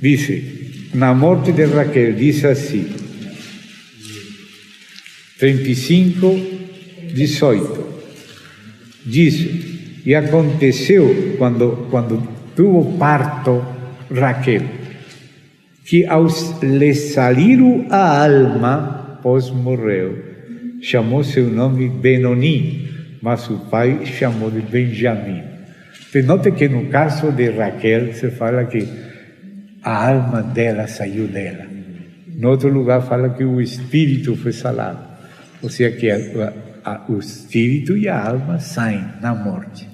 Diz, na morte de Raquel, diz assim, 35, 18. Diz, e aconteceu quando tuvo parto Raquel, que lhe saliu a alma, pois morreu, chamou seu nome Benoni, mas o pai chamou de Benjamim. Você nota que no caso de Raquel, se fala que a alma dela saiu dela. No outro lugar fala que o espírito foi salado. Ou seja, que o espírito e a alma saem na morte.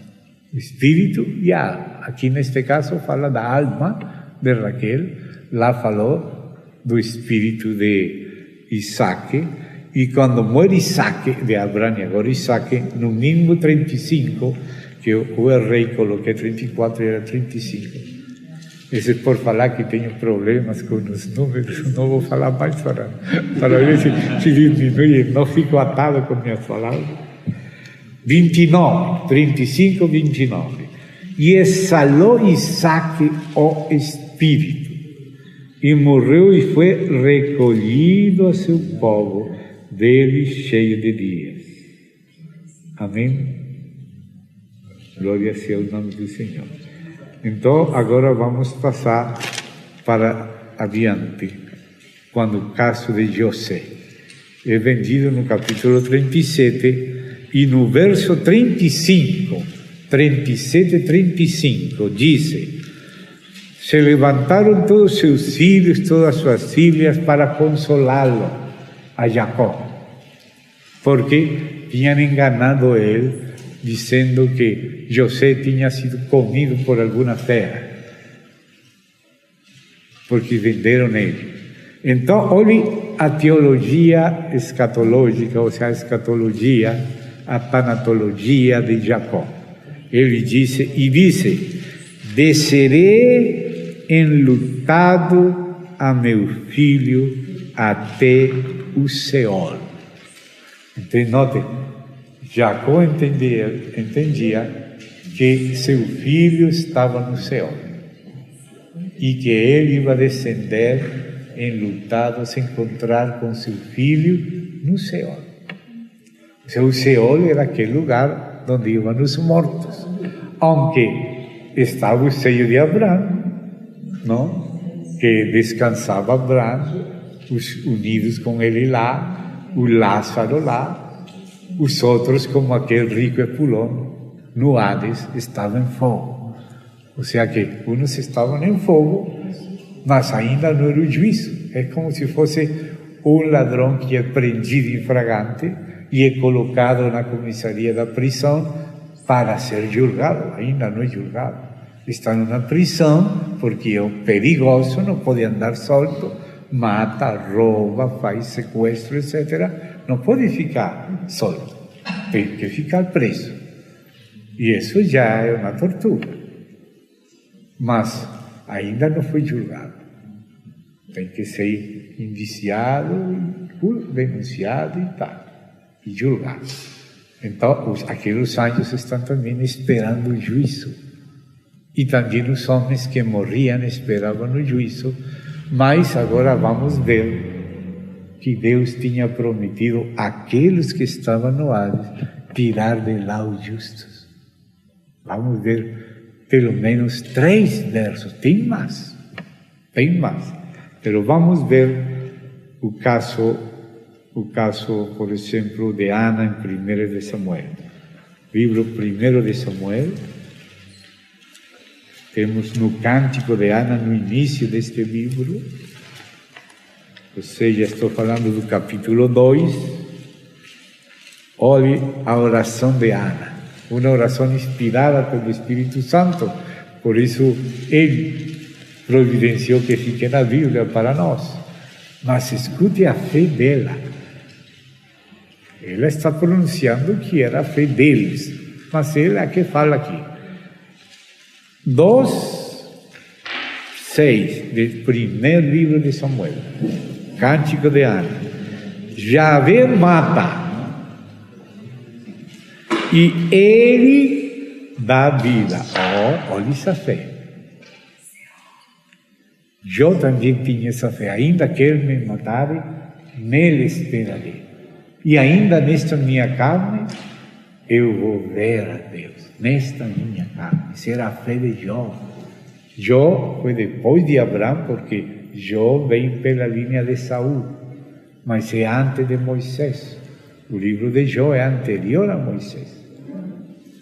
O espírito e a alma. Aqui neste caso fala da alma de Raquel. Lá falou do espírito de Isaac. E quando morre Isaac, de Abraão e agora Isaac, no mínimo 35, que eu errei, coloquei 34 e era 35. Isso é por falar que tenho problemas com os números, não vou falar mais para ver se diminui, não fico atado com minhas palavras. 29, 35, 29. E exalou Isaac o espírito, e morreu e foi recolhido a seu povo, dele cheio de dias. Amém? Glória seja o nome do Senhor. Então, agora vamos passar para adiante, quando o caso de José é vendido no capítulo 37 e no verso 35, 37 e 35, diz: se levantaram todos seus filhos, todas suas filhas, para consolá-lo, a Jacó, porque tinham enganado ele, dizendo que José tinha sido comido por alguma fera, porque venderam ele. Então, olhe a teologia escatológica, ou seja, a escatologia, a tanatologia de Jacó. Ele disse, descerei enlutado a meu filho até o Seol. Então, notem, Jacó entendia que seu filho estava no céu e que ele ia descender enlutado, se encontrar com seu filho no céu. O céu era aquele lugar onde iam os mortos, aunque estava o seio de Abraão, não? Que descansava Abraão, os unidos com ele lá, o Lázaro lá. Os outros, como aquele rico Epulão, no Hades, estavam em fogo. Ou seja, que uns estavam em fogo, mas ainda não era o juízo. É como se fosse um ladrão que é prendido em flagrante e é colocado na comissaria da prisão para ser julgado. Ainda não é julgado. Está na prisão porque é perigoso, não pode andar solto, mata, rouba, faz sequestro, etc., não pode ficar solto, tem que ficar preso. E isso já é uma tortura. Mas ainda não foi julgado. Tem que ser indiciado, denunciado e tal, e julgado. Então, aqueles anjos estão também esperando o juízo. E também os homens que morriam esperavam o juízo. Mas agora vamos ver que Deus tinha prometido àqueles que estavam no Hades tirar de lá os justos. Vamos ver pelo menos 3 versos, tem mais, mas vamos ver o caso, por exemplo, de Ana em 1 de Samuel. Livro 1 de Samuel, temos no Cântico de Ana no início deste livro. Ou seja, estou falando do capítulo 2. Olhe a oração de Ana, uma oração inspirada pelo Espírito Santo. Por isso, ele providenciou que fique na Bíblia para nós. Mas escute a fé dela. Ela está pronunciando que era a fé deles, mas ela é que fala aqui. 2:6 do primeiro livro de Samuel. Cântico de Ana. Javé mata e ele dá vida. Olha essa fé. Eu também tinha essa fé. Ainda que ele me matare, nele esperarei. E ainda nesta minha carne, eu vou ver a Deus. Nesta minha carne. Será a fé de Jó. Jó foi depois de Abraão, porque Jó vem pela linha de Saul, mas é antes de Moisés. O livro de Jó é anterior a Moisés.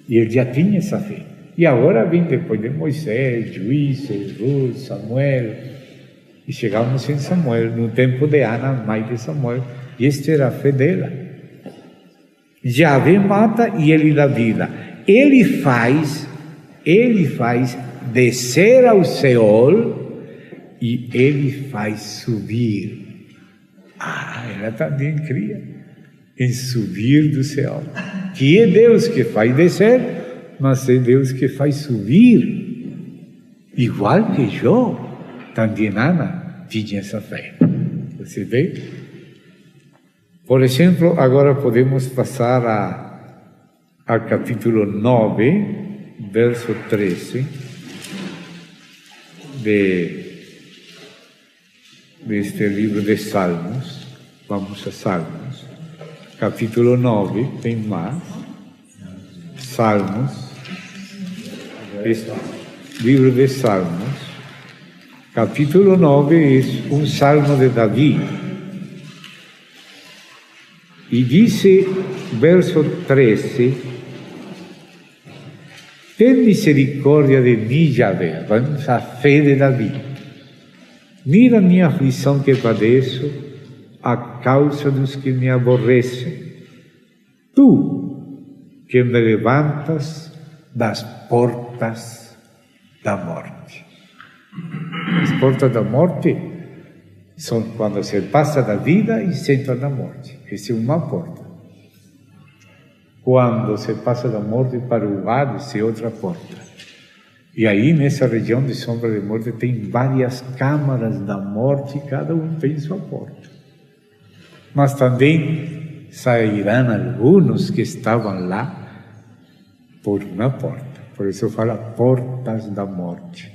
E ele já tinha essa fé. E agora vem depois de Moisés, Juízes, Ruth, Samuel, E chegamos em Samuel, no tempo de Ana, mãe de Samuel, e esta era a fé dela. Yahvé mata e ele dá vida. Ele faz descer ao Seol e ele faz subir. Ela também cria em subir do Seol. Que é Deus que faz descer, mas é Deus que faz subir. Igual que Jó, também Ana tinha essa fé. Você vê? Por exemplo, agora podemos passar ao capítulo 9, verso 13, deste livro de Salmos. Vamos a Salmos. Capítulo 9, tem mais. Salmos. Este livro de Salmos. Capítulo 9 é um salmo de Davi. E diz, verso 13, tem misericórdia de mim, Yahvé. Vamos à fé de Davi. Mira a minha aflição que padeço, a causa dos que me aborrecem. Tu, que me levantas das portas da morte. As portas da morte são quando se passa da vida e se entra na morte. Essa é uma porta. Quando se passa da morte para o Hades, é outra porta. E aí, nessa região de sombra de morte, tem várias câmaras da morte, cada um tem sua porta. Mas também sairão alguns que estavam lá por uma porta. Por isso fala portas da morte.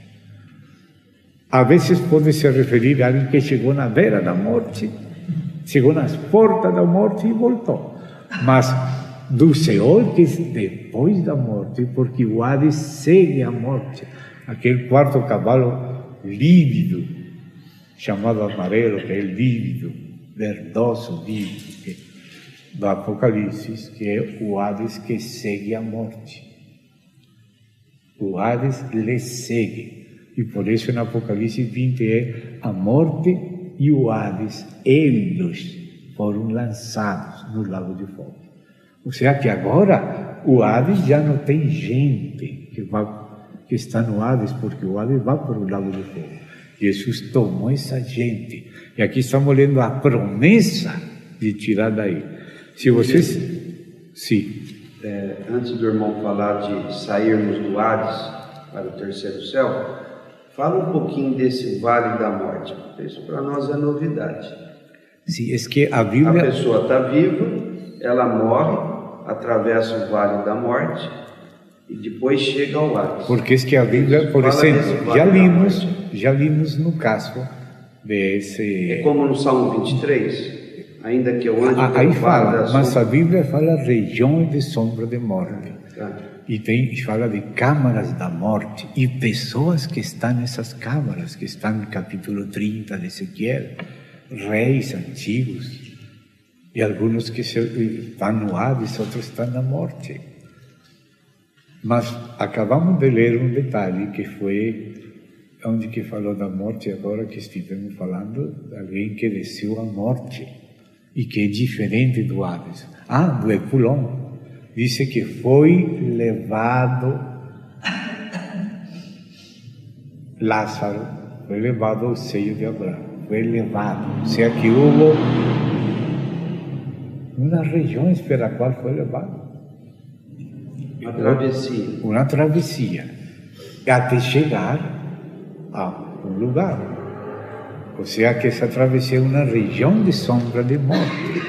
Às vezes pode se referir a alguém que chegou na beira da morte, chegou nas portas da morte e voltou. Mas do Seol, que é depois da morte, porque o Hades segue a morte. Aquele quarto cavalo lívido, chamado amarelo, que é lívido, verdoso, lívido, do Apocalipse, que é o Hades que segue a morte. O Hades lhe segue. E por isso no Apocalipse 20 é a morte e o Hades, eles foram lançados no lago de fogo. Ou seja que agora o Hades já não tem gente que está no Hades, porque o Hades vai para o lago de fogo. Jesus tomou essa gente. E aqui estamos lendo a promessa de tirar daí. Se vocês... Sim. Antes do irmão falar de sairmos do Hades para o terceiro céu, fala um pouquinho desse vale da morte. Isso para nós é novidade. Sim, é que a Bíblia... A pessoa está viva, ela morre, atravessa o vale da morte e depois chega ao Hades. Porque é que a Bíblia, por exemplo, já limos no caso desse... É como no Salmo 23, ainda que eu ande... Aí fala, mas a Bíblia fala regiões de sombra de morte. E fala de câmaras da morte e pessoas que estão nessas câmaras, que estão no capítulo 30 de Ezequiel, reis antigos, e alguns que estão no Hades, outros estão na morte. Mas acabamos de ler um detalhe que foi onde que falou da morte, agora que estivemos falando, de alguém que desceu à morte e que é diferente do Hades. Do Epulon. Diz que foi levado Lázaro, foi levado ao seio de Abraão, foi levado. Ou seja, que houve umas regiões pela qual foi levado. Uma travessia. Até chegar a um lugar. Ou seja, que essa travessia é uma região de sombra de morte,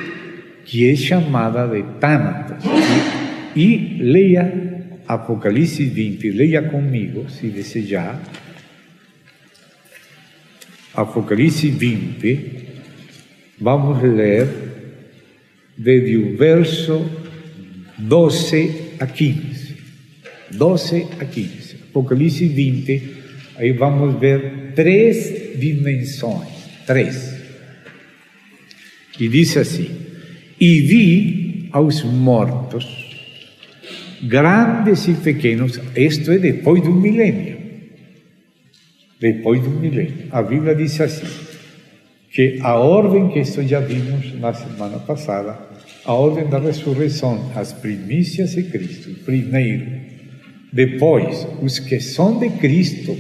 que é chamada de Tânatos. E leia Apocalipse 20, leia comigo, se desejar. Apocalipse 20, vamos ler desde o verso 12 a 15. 12 a 15. Apocalipse 20, aí vamos ver 3 dimensões. 3. E diz assim: E vi aos mortos, grandes e pequenos, isto é depois do milênio. depois do milênio. A Bíblia diz assim, que a ordem que isso já vimos na semana passada, a ordem da ressurreição, as primícias de Cristo, primeiro, depois os que são de Cristo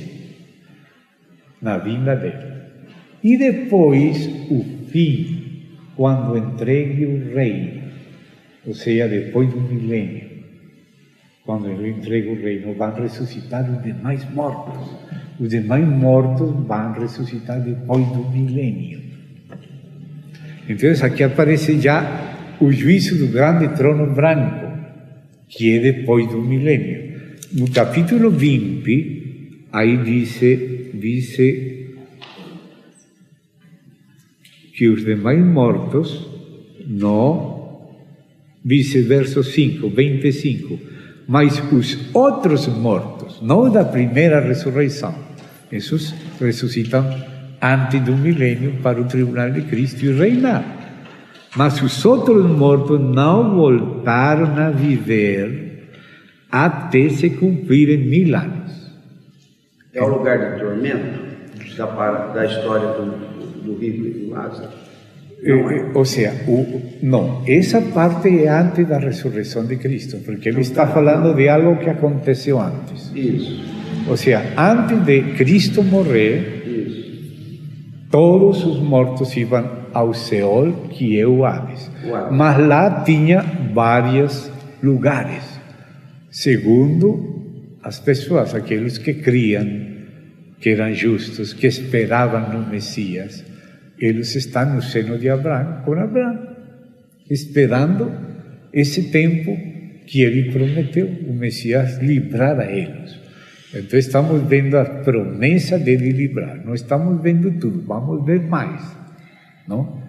na vinda dele, e depois o fim, quando entregue o reino, ou seja, depois do milênio, quando ele entrega o reino, vão ressuscitar os demais mortos. Os demais mortos vão ressuscitar depois do milênio. Então aqui aparece já o juízo do grande trono branco, que é depois do milênio. No capítulo 20, aí diz que os demais mortos, dice verso 5, 25, mas os outros mortos, não da primeira ressurreição, esses ressuscitam antes do milênio para o tribunal de Cristo e reinar. Mas os outros mortos não voltaram a viver até se cumprirem 1000 anos. É o lugar de tormento da história do rico e do Lázaro? Ou seja, não, essa parte é antes da ressurreição de Cristo, porque ele está falando de algo que aconteceu antes. Isso. Ou seja, antes de Cristo morrer, todos os mortos iam ao Seol, que é o Hades. Mas lá tinha vários lugares, segundo as pessoas, aqueles que criam, que eram justos, que esperavam no Messias. Eles estão no seno de Abraão, com Abraão, esperando esse tempo que ele prometeu, o Messias livrar a eles. Então estamos vendo a promessa dele livrar, não estamos vendo tudo, vamos ver mais, não?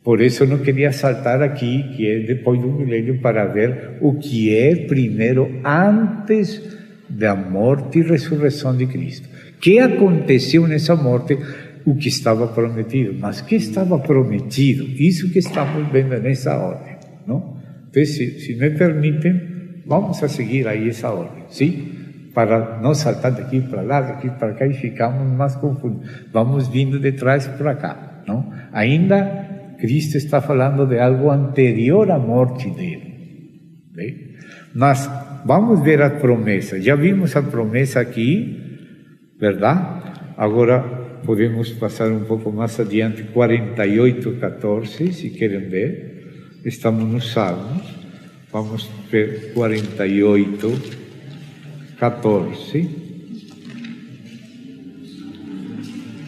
Por isso eu não queria saltar aqui, que é depois do milênio, para ver o que é primeiro antes da morte e ressurreição de Cristo. O que aconteceu nessa morte? O que estava prometido, mas que estava prometido, isso que estamos vendo nessa ordem, não? Então, se me permitem, vamos a seguir aí essa ordem, sim? Para não saltar daqui para lá, daqui para cá e ficamos mais confusos. Vamos vindo de trás para cá, não? Ainda Cristo está falando de algo anterior à morte dele, bem? Mas vamos ver a promessa. Já vimos a promessa aqui, verdade? Agora podemos passar um pouco mais adiante, 48:14, se querem ver. Estamos nos Salmos. Vamos ver 48:14.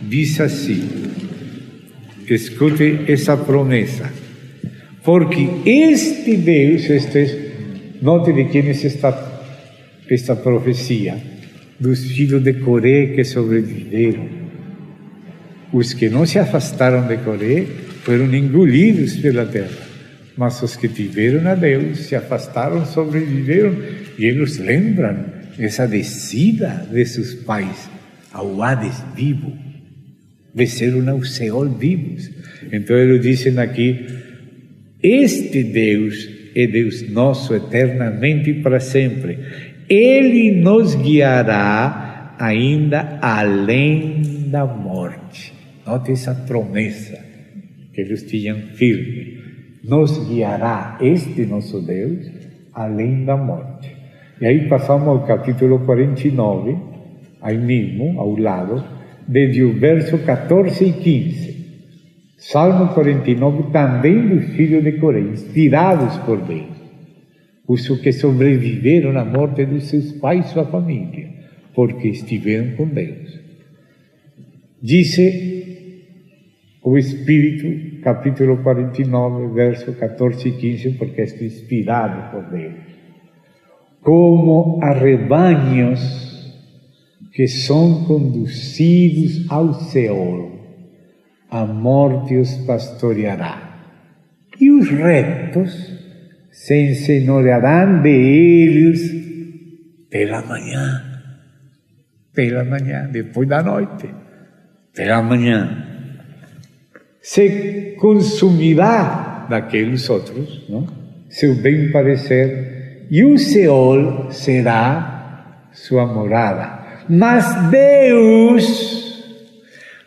Diz assim, escute essa promessa. Porque este Deus, note de quem é esta profecia, dos filhos de Coré que sobreviveram. Os que não se afastaram de Coré foram engolidos pela terra, mas os que tiveram a Deus, se afastaram, sobreviveram, e eles lembram essa descida de seus pais ao Hades vivo, desceram ao Seol vivos. Então eles dizem aqui, este Deus é Deus nosso eternamente e para sempre. Ele nos guiará ainda além da morte. Note essa promessa que eles tinham firme. Nos guiará este nosso Deus além da morte. E aí passamos ao capítulo 49, aí mesmo, ao lado, desde o verso 14 e 15. Salmo 49, também dos filhos de Coré, inspirados por Deus, os que sobreviveram à morte de seus pais e sua família, porque estiveram com Deus. Disse o Espírito, capítulo 49, verso 14 e 15, porque estou inspirado por Deus. Como arrebanhos que são conduzidos ao Seol, a morte os pastoreará. E os retos se enseñorearão de eles pela manhã, depois da noite, pela manhã. Se consumirá daqueles outros, não? Seu bem parecer, e o Seol será sua morada. mas Deus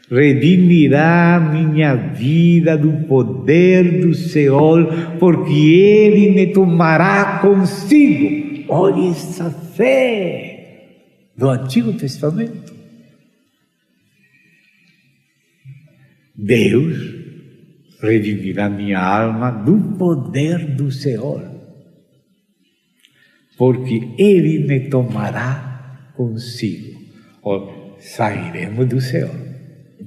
redimirá minha vida do poder do Seol, porque Ele me tomará consigo. Olha essa fé do Antigo Testamento. Deus redimirá minha alma do poder do Seol, porque Ele me tomará consigo. Sairemos do Seol,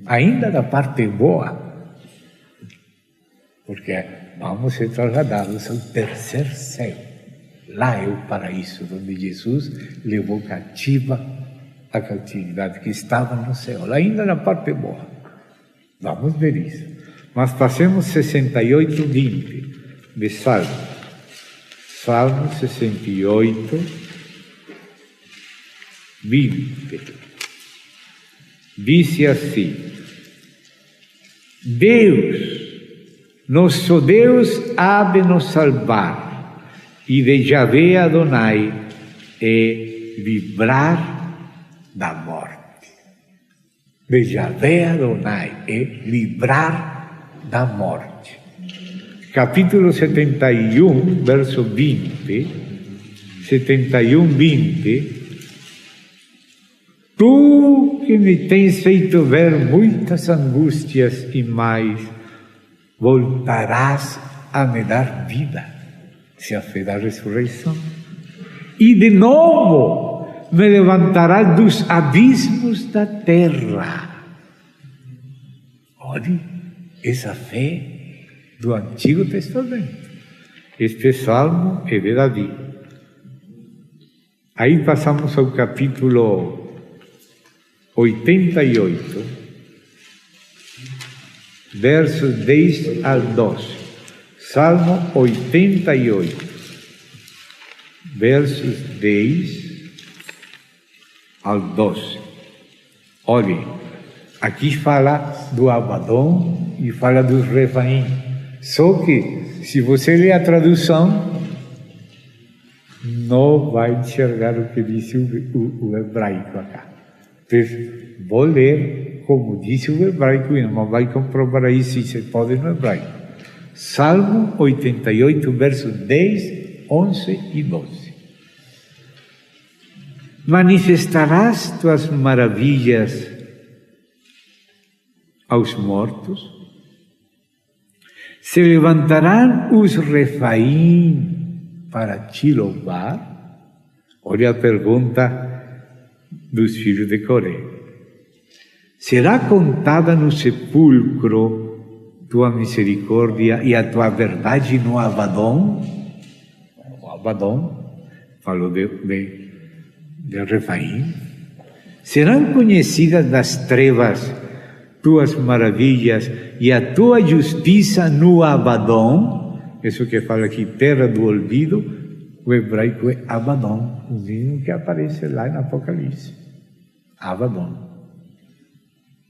ainda da parte boa, porque vamos ser trasladados ao terceiro céu. Lá é o paraíso, onde Jesus levou cativa a catividade que estava no céu, ainda na parte boa. Vamos ver isso. Mas passemos 68:20 de Salmo. Salmo 68, 20. Diz assim: Deus, nosso Deus, há de nos salvar, e de Yahvé Adonai é livrar da morte. De Yahvé Adonai é livrar da morte. Capítulo 71, verso 20, 71:20. Tu que me tens feito ver muitas angústias e mais, voltarás a me dar vida, se a fé da ressurreição. E de novo me levantarás dos abismos da terra. Olhe, essa fé do Antigo Testamento. Este salmo é de Davi. Aí passamos ao capítulo 88, versos 10 ao 12. Salmo 88, versos 10 ao 12. Olhe, aqui fala do Abaddon e fala dos Refaim. Só que, se você ler a tradução, não vai enxergar o que disse o hebraico acá. Então, vou ler como disse o hebraico, e não vai comprovar aí se se pode no hebraico. Salmo 88, versos 10, 11 e 12. Manifestarás tuas maravilhas aos mortos? Se levantarão os Refaim para te louvar? Olha a pergunta dos filhos de Coré. Será contada no sepulcro tua misericórdia e a tua verdade no Abaddon? O Abaddon falou de Refaim. Serão conhecidas das trevas tuas maravilhas e a tua justiça no Abaddon. Isso que fala aqui, terra do olvido, o hebraico é Abaddon, o mesmo que aparece lá no Apocalipse. Abaddon.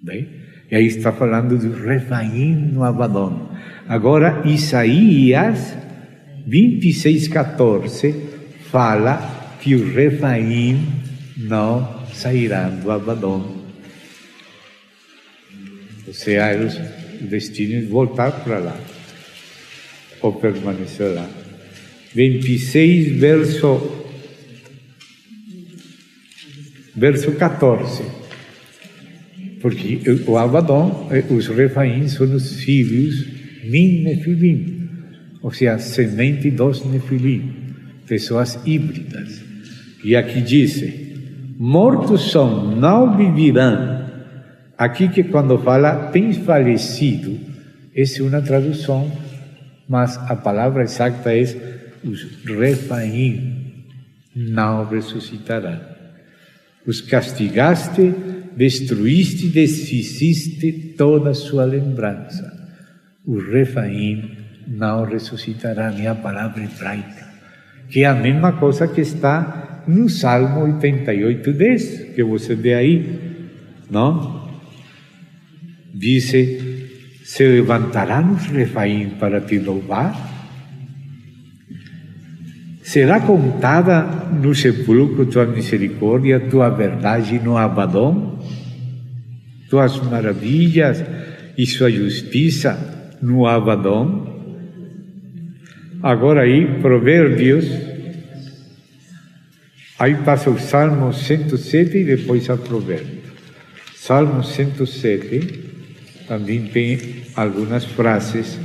Bem? E aí está falando do Refaim no Abaddon. Agora, Isaías 26:14 fala que o Refaim não sairá do Abaddon. Ou seja, eles destinam voltar para lá, ou permanecer lá. 26, verso 14. Porque o Abaddon, os Refaim são os filhos Min Nefilim, ou seja, semente dos Nefilim, pessoas híbridas. E aqui diz: mortos são, não viverão. Aqui que quando fala tens falecido, essa é uma tradução, mas a palavra exata é os Refaim não ressuscitarão. Os castigaste, destruíste, desfizeste toda a sua lembrança. Os Refaim não ressuscitarão, é a palavra hebraica, que é a mesma coisa que está no Salmo 88:10, que você vê aí, não? Diz: se levantarão os Refaim para te louvar? será contada no sepulcro tua misericórdia, tua verdade no Abadão, tuas maravilhas e sua justiça no Abadão. Agora aí, Provérbios, aí passa o Salmo 107 e depois a Provérbios. Salmo 107 também tem algumas frases,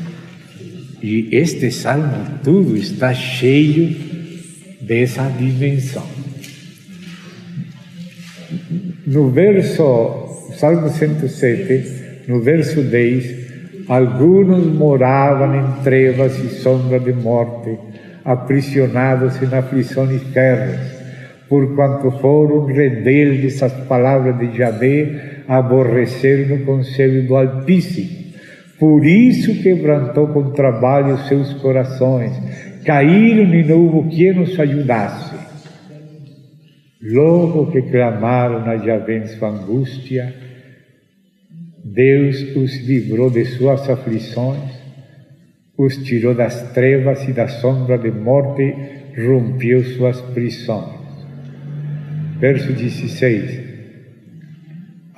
e este salmo tudo está cheio dessa dimensão. No verso, Salmo 107, no verso 10, alguns moravam em trevas e sombra de morte, aprisionados em aflições férreas, porquanto foram rebeldes às palavras de Yahvé, aborreceram o conselho do Altíssimo. Por isso quebrantou com trabalho seus corações, caíram e não houve quem os ajudasse. Logo que clamaram a Yahvé em sua angústia, Deus os livrou de suas aflições, os tirou das trevas e da sombra de morte, rompeu suas prisões. Verso 16,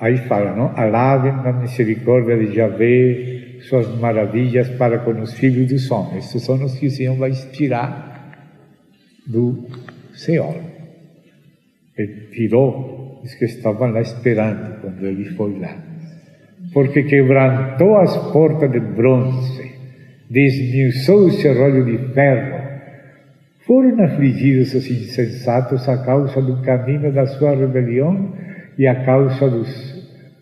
aí fala, não? Alabem a misericórdia de Yahvé, suas maravilhas para com os filhos dos homens. Esses são os que o Senhor vai tirar do Seol. Ele tirou os que estavam lá esperando quando ele foi lá. Porque quebrantou as portas de bronze, desmiuçou o serralho de ferro. Foram afligidos os insensatos a causa do caminho da sua rebelião e a causa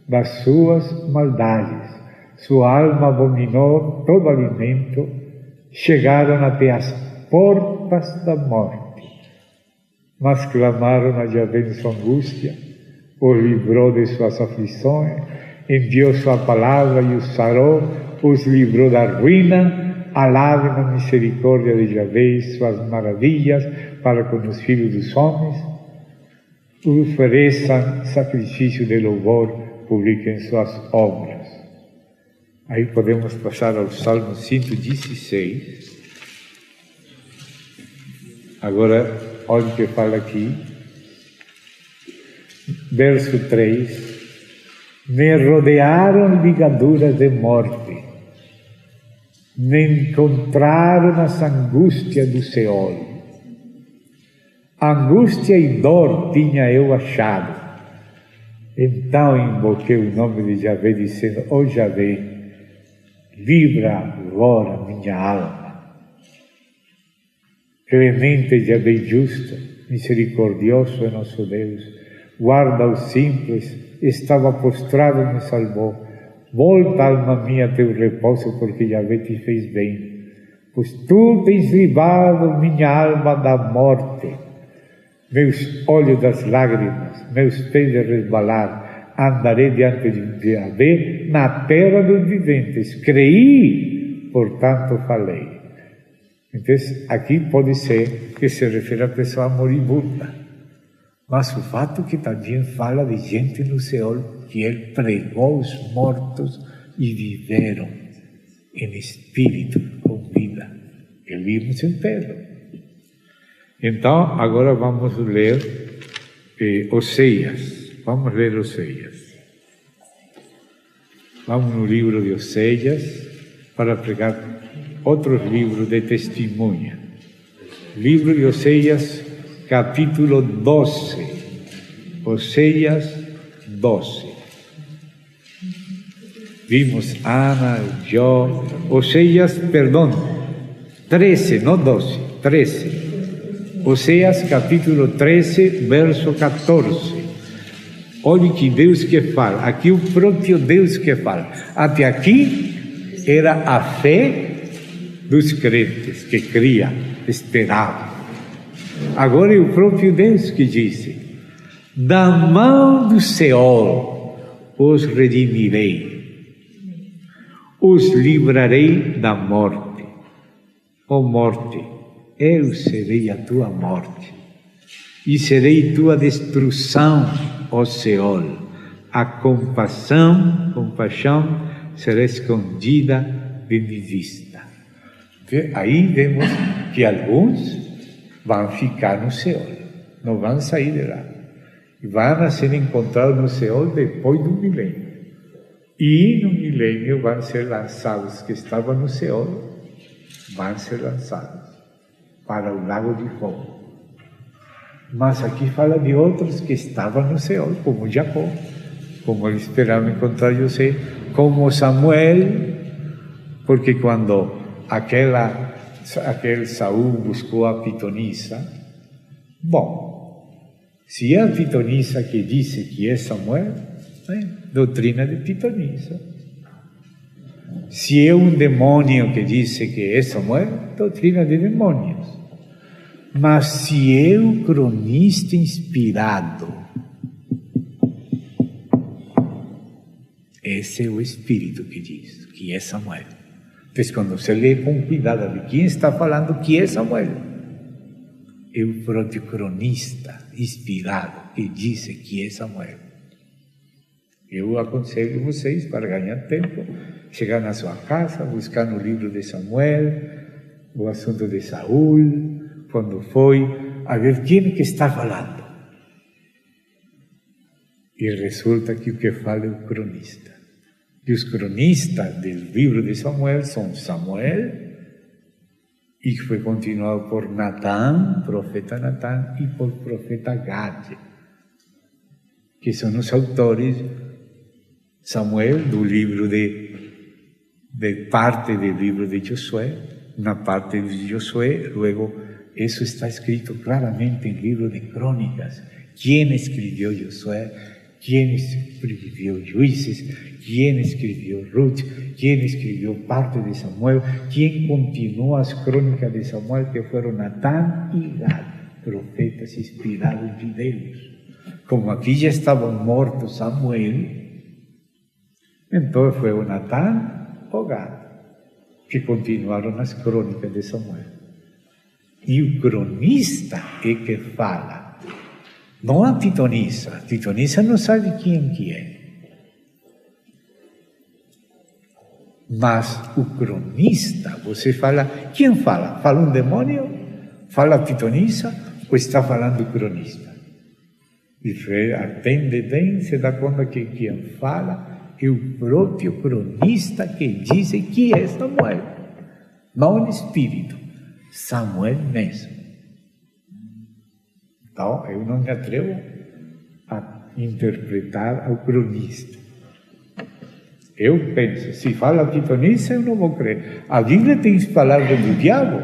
das suas maldades. Sua alma abominou todo alimento, chegaram até as portas da morte. Mas clamaram a Yahvé em sua angústia, os livrou de suas aflições, enviou sua palavra e os sarou, os livrou da ruína. Alabem a misericórdia de Yahvé e suas maravilhas para com os filhos dos homens. Ofereçam sacrifício de louvor, publiquem suas obras. Aí podemos passar ao Salmo 116. Agora, olha o que fala aqui. Verso 3. Me rodearam ligaduras de morte, me encontraram as angústias do Seol. Angústia e dor tinha eu achado. Então invoquei o nome de Yahvé, dizendo: ó Yahvé, livra agora minha alma. Clemente Yahvé justo, misericordioso é nosso Deus, guarda os simples, estava prostrado e me salvou. Volta, alma minha, a teu repouso, porque Yahvé te fez bem. Pois tu tens livrado minha alma da morte, meus olhos das lágrimas, meus pés de resbalar. Andarei diante de Yahvé na terra dos viventes. Creí, portanto falei. Então, aqui pode ser que se refere a pessoa moribunda. Mas o fato que também fala de gente no Seol, que ele pregou os mortos e viveram em espírito, com vida, que vimos em Pedro. Então, agora vamos ler Oséias. Vamos ler Oséias. Vamos no livro de Oséias para pregar outros livros de testemunha. Livro de Oséias, capítulo 12. Oséias 12. Vimos Ana, Jó, Oséias, perdão, 13, não 12, 13. Oséias, capítulo 13, verso 14. Olhe que Deus que fala, aqui o próprio Deus que fala. Até aqui era a fé dos crentes que cria, esperava. Agora é o próprio Deus que disse: da mão do Seol os redimirei, os livrarei da morte. Ó morte, eu serei a tua morte, e serei tua destruição, ó Seol. A compaixão será escondida de minha vista. Aí vemos que alguns vão ficar no Seol, não vão sair de lá. E vão ser encontrados no Seol depois do milênio. E no milênio vão ser lançados, que estavam no Seol, vão ser lançados para o lago de fogo. Mas aqui fala de outros que estavam no Seol, como Jacó, como ele esperava encontrar José, como Samuel, porque quando aquele Saul buscou a pitonisa, bom, se é a pitonisa que disse que é Samuel, doutrina de pitonisa. Se é um demônio que disse que é Samuel, doutrina de demônios. Mas se é o cronista inspirado, esse é o Espírito que diz que é Samuel. Então, quando você lê com cuidado de quem está falando que é Samuel, é o próprio cronista inspirado que diz que é Samuel. Eu aconselho vocês, para ganhar tempo, chegar na sua casa, buscar no livro de Samuel, o assunto de Saul, quando foi, a ver quem que está falando. E resulta que o que fala é o cronista. E os cronistas do livro de Samuel são Samuel, e que foi continuado por Natã, profeta Natã, e por profeta Gade, que são os autores. Samuel, do livro de parte do livro de Josué, na parte de Josué, luego isso está escrito claramente em livro de Crônicas. Quem escreveu Josué, quem escreveu Juízes, quem escreveu Ruth, quem escreveu parte de Samuel, quem continuou as crônicas de Samuel, que foram Natã e Gad, profetas inspirados de Deus. Como aqui já estavam mortos Samuel, então foi o Natã ou Gad que continuaram as crônicas de Samuel. E o cronista é que fala, não a pitonisa. A pitonisa não sabe quem que é. Mas o cronista, você fala, quem fala? Fala um demônio? Fala a pitonisa? Ou está falando o cronista? E atende bem, se dá conta que quem fala é o próprio cronista que diz que é Samuel, não o Espírito. Samuel mesmo. Então, eu não me atrevo a interpretar o cronista. Eu penso, se fala pitonisa, eu não vou crer. A Bíblia tem palavras do diabo,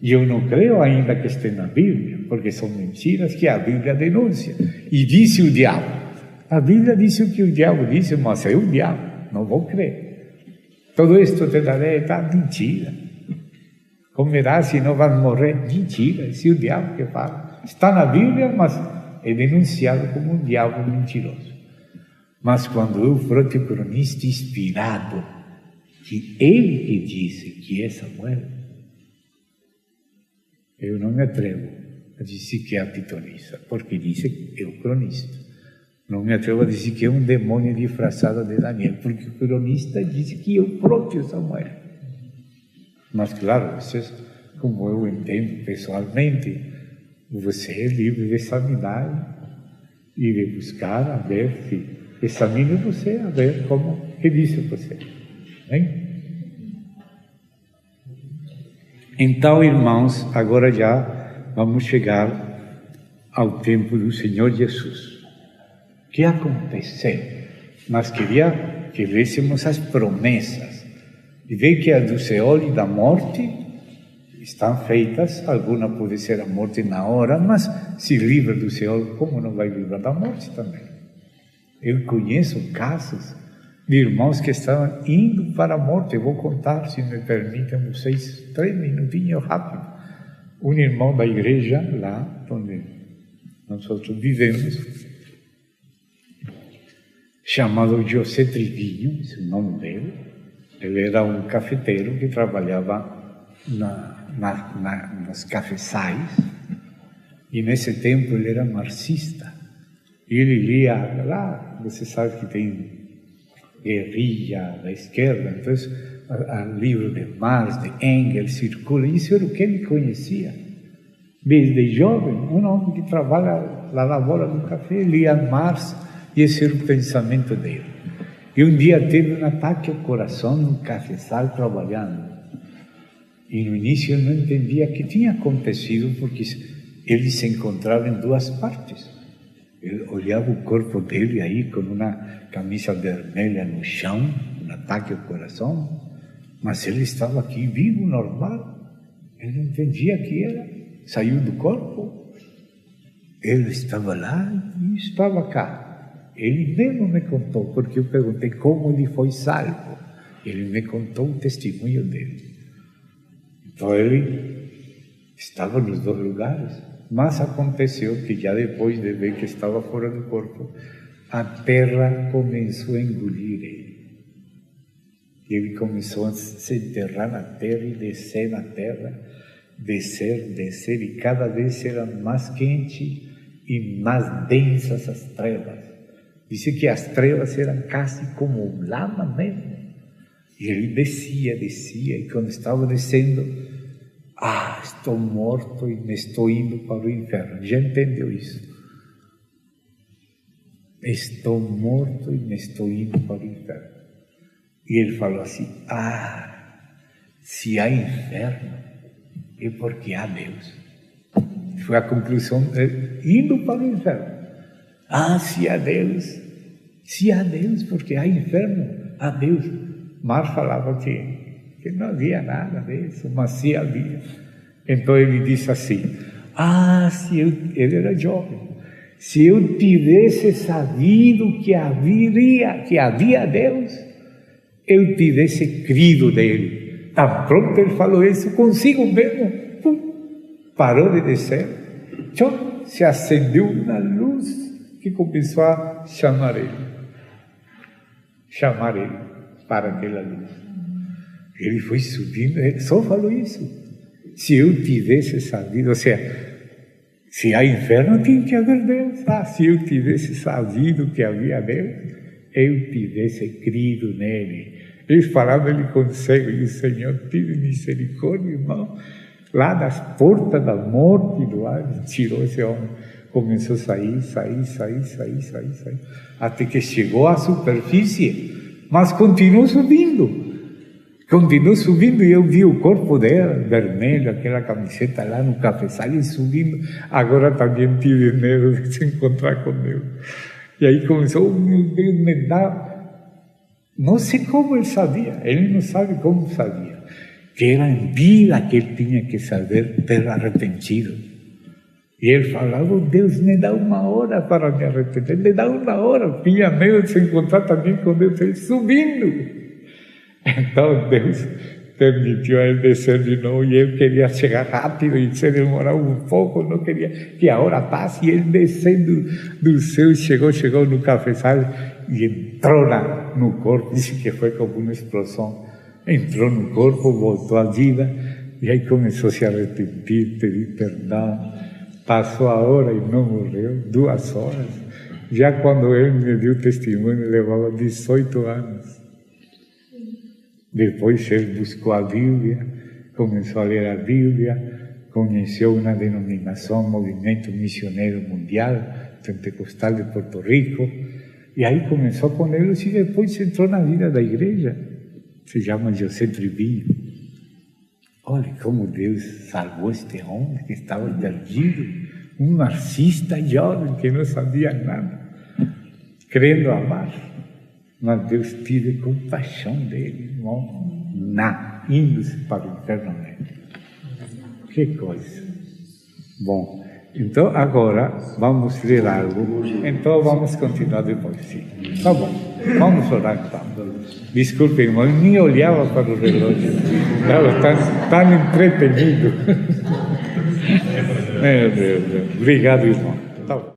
e eu não creio ainda que esteja na Bíblia, porque são mentiras que a Bíblia denuncia. E disse o diabo. A Bíblia disse o que o diabo disse, mas é o diabo, não vou crer. Todo isto te darei, tá mentira. Comerás e não vais morrer. Mentira, esse é o diabo que fala. Está na Bíblia, mas é denunciado como um diabo mentiroso. Mas quando é o próprio cronista inspirado, que ele que disse que é Samuel, eu não me atrevo a dizer que é a pitonisa, porque disse que é o cronista. Não me atrevo a dizer que é um demônio disfarçado de Daniel, porque o cronista disse que é o próprio Samuel. Mas, claro, vocês, como eu entendo pessoalmente, você é livre de examinar e de buscar, a ver se examine você, a ver como que disse você. Hein? Então, irmãos, agora já vamos chegar ao tempo do Senhor Jesus. O que aconteceu? Mas queria que lêssemos as promessas. E vê que as do Seol e da morte estão feitas, alguma pode ser a morte na hora, mas se livra do Seol, como não vai livrar da morte também? Eu conheço casos de irmãos que estavam indo para a morte. Eu vou contar, se me permitem vocês, 3 minutinhos rápido. Um irmão da igreja, lá onde nós vivemos, chamado José Trivinho, esse é o nome dele. Ele era um cafeteiro que trabalhava nos cafezais, e nesse tempo ele era marxista. E ele lia lá, você sabe que tem guerrilha da esquerda, então o livro de Marx, de Engels, circula, isso era o que ele conhecia. Desde jovem, um homem que trabalha na lavoura do café, lia Marx, e esse era o pensamento dele. E um dia teve um ataque ao coração no cafezal trabalhando. E no início ele não entendia o que tinha acontecido, porque ele se encontrava em duas partes. Ele olhava o corpo dele aí com uma camisa vermelha no chão, um ataque ao coração, mas ele estava aqui vivo, normal. Ele não entendia que era. Saiu do corpo, ele estava lá e estava cá. Ele mesmo me contou, porque eu perguntei como ele foi salvo. Ele me contou o testemunho dele. Então ele estava nos dois lugares, mas aconteceu que já depois de ver que estava fora do corpo, a terra começou a engolir ele. Ele começou a se enterrar na terra e descer na terra, descer, e cada vez era mais quente e mais densas as trevas. Disse que as trevas eram quase como lama mesmo. E ele descia, e quando estava descendo, estou morto e me estou indo para o inferno. Já entendeu isso? Estou morto e me estou indo para o inferno. E ele falou assim, se há inferno, é porque há Deus. Foi a conclusão, indo para o inferno. Se há Deus, porque há inferno, há Deus. Mas falava que não havia nada disso, mas sim havia. Então ele disse assim, ele era jovem, se eu tivesse sabido que havia Deus, eu tivesse crido nele. Pronto, ele falou isso consigo mesmo. Parou de descer, se acendeu uma luz que começou a chamar ele para aquela luz. Ele foi subindo, ele só falou isso. Se eu tivesse sabido, ou seja, se há inferno, tem que haver Deus. Se eu tivesse sabido que havia Deus, eu tivesse crido nele. Ele falava, ele consegue, e o Senhor tive misericórdia, irmão. Lá das portas da morte do ar, tirou esse homem. Começou a sair, até que chegou à superfície, mas continuou subindo, e eu vi o corpo dela, vermelho, aquela camiseta lá no cafezal, e subindo. Agora também tive medo de se encontrar com Deus. E aí começou, meu Deus, me dá... Não sei como ele sabia, ele não sabe como sabia, que era em vida que ele tinha que saber ter arrependido. E ele falava, Deus, me dá uma hora para me arrepender, me dá uma hora. Tinha medo de se encontrar também com Deus, ele subindo. Então Deus permitiu a ele descer de novo, e ele queria chegar rápido e se demorava um pouco, não queria que a hora passe. E ele descendo do céu, chegou no cafezal e entrou no corpo. Disse que foi como uma explosão. Entrou no corpo, voltou à vida, e aí começou a se arrepender, pedir perdão. Passou a hora e não morreu, 2 horas. Já quando ele me deu testemunho, ele levava 18 anos. Depois ele buscou a Bíblia, começou a ler a Bíblia, conheceu uma denominação, Movimento Missionário Mundial, Pentecostal de Porto Rico, e aí começou com eles e depois entrou na vida da igreja. Se chama José Trivillo. Olha como Deus salvou este homem que estava perdido, um marxista jovem que não sabia nada, querendo amar. Mas Deus teve compaixão dele, irmão, indo-se para o inferno mesmo. Que coisa. Bom, então agora vamos ler algo. Então vamos continuar depois, sim. Tá bom, vamos orar então. Desculpe, irmão, eu nem olhava para o relógio. Estava tão entretenido. Meu Deus. Obrigado, irmão. Tá bom.